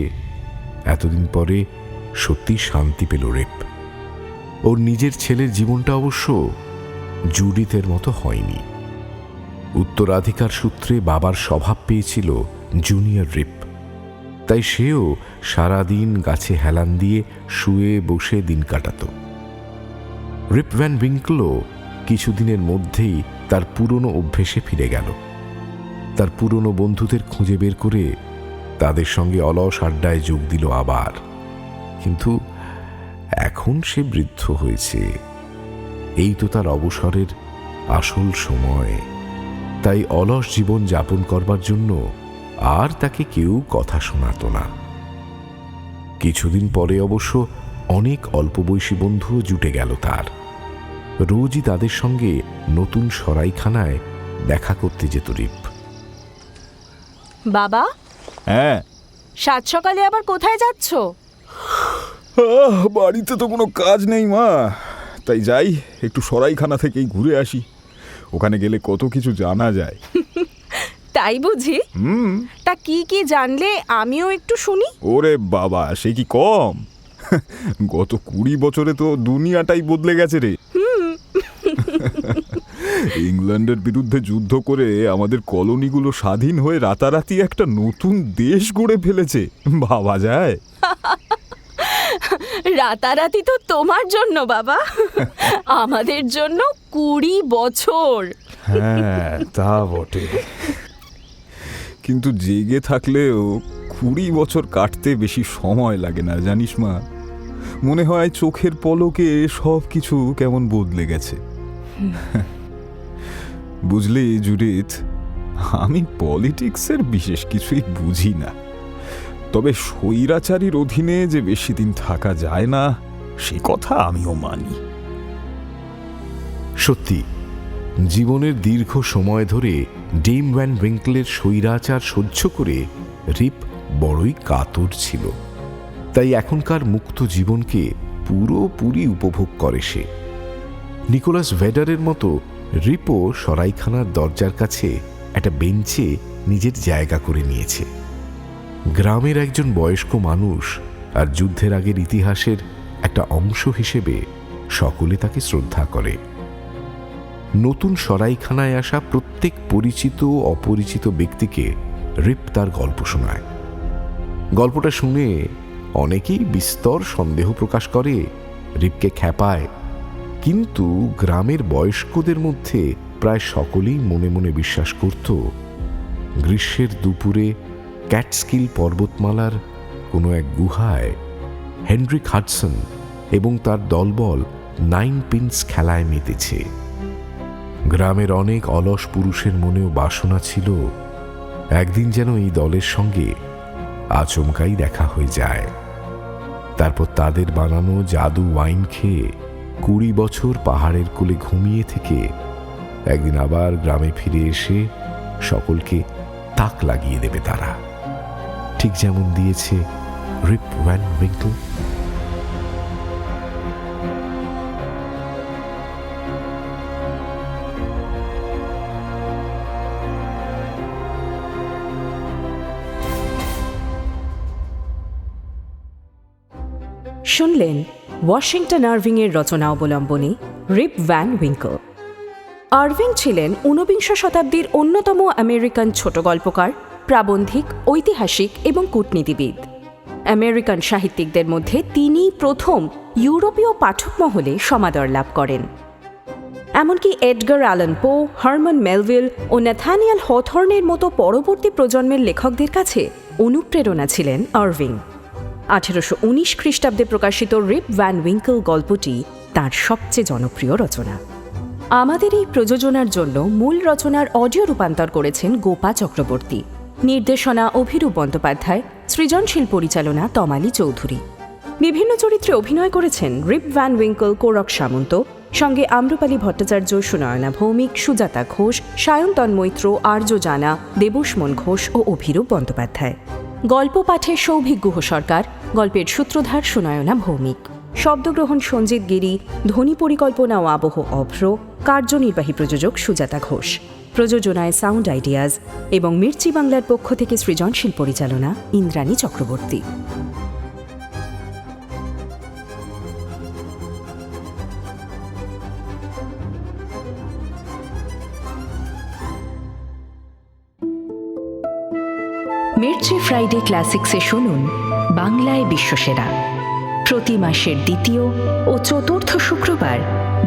এতদিন পরে সত্যি শান্তি পেল রিপ। ওর নিজের ছেলের জীবনটা অবশ্য জুডিথের মতো হয়নি। উত্তরাধিকার সূত্রে বাবার স্বভাব পেয়েছিল জুনিয়র রিপ, তাই সেও সারাদিন গাছে হেলান দিয়ে শুয়ে বসে দিন কাটাত। রিপ ভ্যান উইঙ্কলও কিছুদিনের মধ্যেই তার পুরনো অভ্যেসে ফিরে গেল। তার পুরনো বন্ধুদের খুঁজে বের করে তাদের সঙ্গে অলস আড্ডায় যোগ দিল আবার। কিন্তু এখন সে বৃদ্ধ হয়েছে, এই তো তার অবসরের আসল সময়। তাই অলস জীবন যাপন করবার জন্য আর তাকে কেউ কথা শোনাত না। কিছুদিন পরে অবশ্য অনেক অল্প বয়সী বন্ধুও জুটে গেল তার। রোজই তাদের সঙ্গে নতুন সরাইখানায় দেখা করতে যেত রিপ। বাবা, হ্যাঁ। সাত সকালে আবার কোথায় যাচ্ছ? বাড়িতে তো কোনো কাজ নেই মা, তাই যাই একটু সরাইখানা থেকেই ঘুরে আসি। ওখানে গেলে কত কিছু জানা যায়। তাই বুঝি? তা কি কি জানলে আমিও একটু শুনি। ওরে বাবা, সে কি কম! গত 20 বছরে তো দুনিয়াটাই বদলে গেছে রে। ইংল্যান্ডের বিরুদ্ধে যুদ্ধ করে আমাদের কলোনিগুলো স্বাধীন হয়ে রাতারাতি একটা নতুন দেশ গড়ে ফেলেছে, ভাবা যায়? রাতারাতি তো তোমার জন্য বাবা, আমাদের জন্য 20 বছর। হ্যাঁ তা বটে, কিন্তু জেগে থাকলেও 20 বছর কাটতে বেশি সময় লাগে না জানিস মা। মনে হয় চোখের পলকে সব কিছু কেমন বদলে গেছে। বুঝলি জুডিথ, আমি পলিটিক্সের বিশেষ কিছুই বুঝি না, তবে স্বৈরাচারীর অধীনে যে বেশি দিন থাকা যায় না সে কথা আমিও মানি। সত্যি, জীবনের দীর্ঘ সময় ধরে ডেম ভ্যান উইঙ্কলের স্বৈরাচার সহ্য করে রিপ বড়ই কাতর ছিল। তাই এখনকার মুক্ত জীবনকে পুরোপুরি উপভোগ করে সে। নিকোলাস ভেডারের মতো রিপও সরাইখানার দরজার কাছে একটা বেঞ্চে নিজের জায়গা করে নিয়েছে। গ্রামের একজন বয়স্ক মানুষ আর যুদ্ধের আগের ইতিহাসের একটা অংশ হিসেবে সকলে তাকে শ্রদ্ধা করে। নতুন সরাইখানায় আসা প্রত্যেক পরিচিত ও অপরিচিত ব্যক্তিকে রিপ তার গল্প শোনায়। গল্পটা শুনে অনেকেই বিস্তর সন্দেহ প্রকাশ করে, রিপকে খ্যাপায়, কিন্তু গ্রামের বয়স্কদের মধ্যে প্রায় সকলেই মনে মনে বিশ্বাস করত গ্রীষ্মের দুপুরে ক্যাটস্কিল পর্বতমালার কোনো এক গুহায় হেনরিক হাডসন এবং তার দলবল 9 পিনস খেলায় মেতেছে। গ্রামের অনেক অলস পুরুষের মনেও বাসনা ছিল একদিন যেন এই দলের সঙ্গে আচমকাই দেখা হয়ে যায়। তারপর তাদের বানানো জাদু ওয়াইন খেয়ে 20 বছর পাহাড়ের কোলে ঘুমিয়ে থেকে একদিন আবার গ্রামে ফিরে এসে সকলকে তাক লাগিয়ে দেবে তারা, ঠিক যেমন দিয়েছে রিপ ভ্যান উইঙ্কল। শুনলেন ওয়াশিংটন আরভিংয়ের রচনা অবলম্বনে রিপ ভ্যান উইঙ্কল। আরভিং ছিলেন 19 শতাব্দীর অন্যতম আমেরিকান ছোট গল্পকার, প্রাবন্ধিক, ঐতিহাসিক এবং কূটনীতিবিদ। আমেরিকান সাহিত্যিকদের মধ্যে তিনিই প্রথম ইউরোপীয় পাঠক মহলে সমাদর লাভ করেন। এমনকি এডগার অ্যালান পো, হারমান মেলভিল ও ন্যাথানিয়েল হথর্নের মতো পরবর্তী প্রজন্মের লেখকদের কাছে অনুপ্রেরণা ছিলেন আরভিং। 1819 খ্রিস্টাব্দে প্রকাশিত রিপ ভ্যান উইঙ্কল গল্পটি তার সবচেয়ে জনপ্রিয় রচনা। আমাদের এই প্রযোজনার জন্য মূল রচনার অডিও রূপান্তর করেছেন গোপা চক্রবর্তী, নির্দেশনা অভিরূপ বন্দ্যোপাধ্যায়, সৃজনশীল পরিচালনা তমালী চৌধুরী। বিভিন্ন চরিত্রে অভিনয় করেছেন রিপ ভ্যান উইঙ্কল, কোরক সামন্ত, সঙ্গে আম্রপালি ভট্টাচার্য, সুনয়না ভৌমিক, সুজাতা ঘোষ, সায়ন্তন মৈত্র, আর্য জানা, দেবস্মন ঘোষ ও অভিরূপ বন্দ্যোপাধ্যায়। গল্প পাঠে সৌভিক গুহ সরকার, গল্পের সূত্রধার সুনয়না ভৌমিক, শব্দগ্রহণ সঞ্জিত গিরি, ধ্বনি পরিকল্পনা ও আবহ অভ্র, কার্যনির্বাহী প্রযোজক সুজাতা ঘোষ, প্রযোজনায় সাউন্ড আইডিয়াজ এবং মির্চি বাংলার পক্ষ থেকে সৃজনশীল পরিচালনা ইন্দ্রাণী চক্রবর্তী। মির্চি ফ্রাইডে ক্লাসিক্সে শুনুন বাংলায় বিশ্বসেরা। প্রতি মাসের দ্বিতীয় ও চতুর্থ শুক্রবার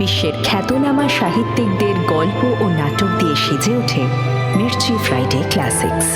বিশ্বের খ্যাতনামা সাহিত্যিকদের গল্প ও নাটক দিয়ে সেজে ওঠে মির্চি ফ্রাইডে ক্লাসিক্স।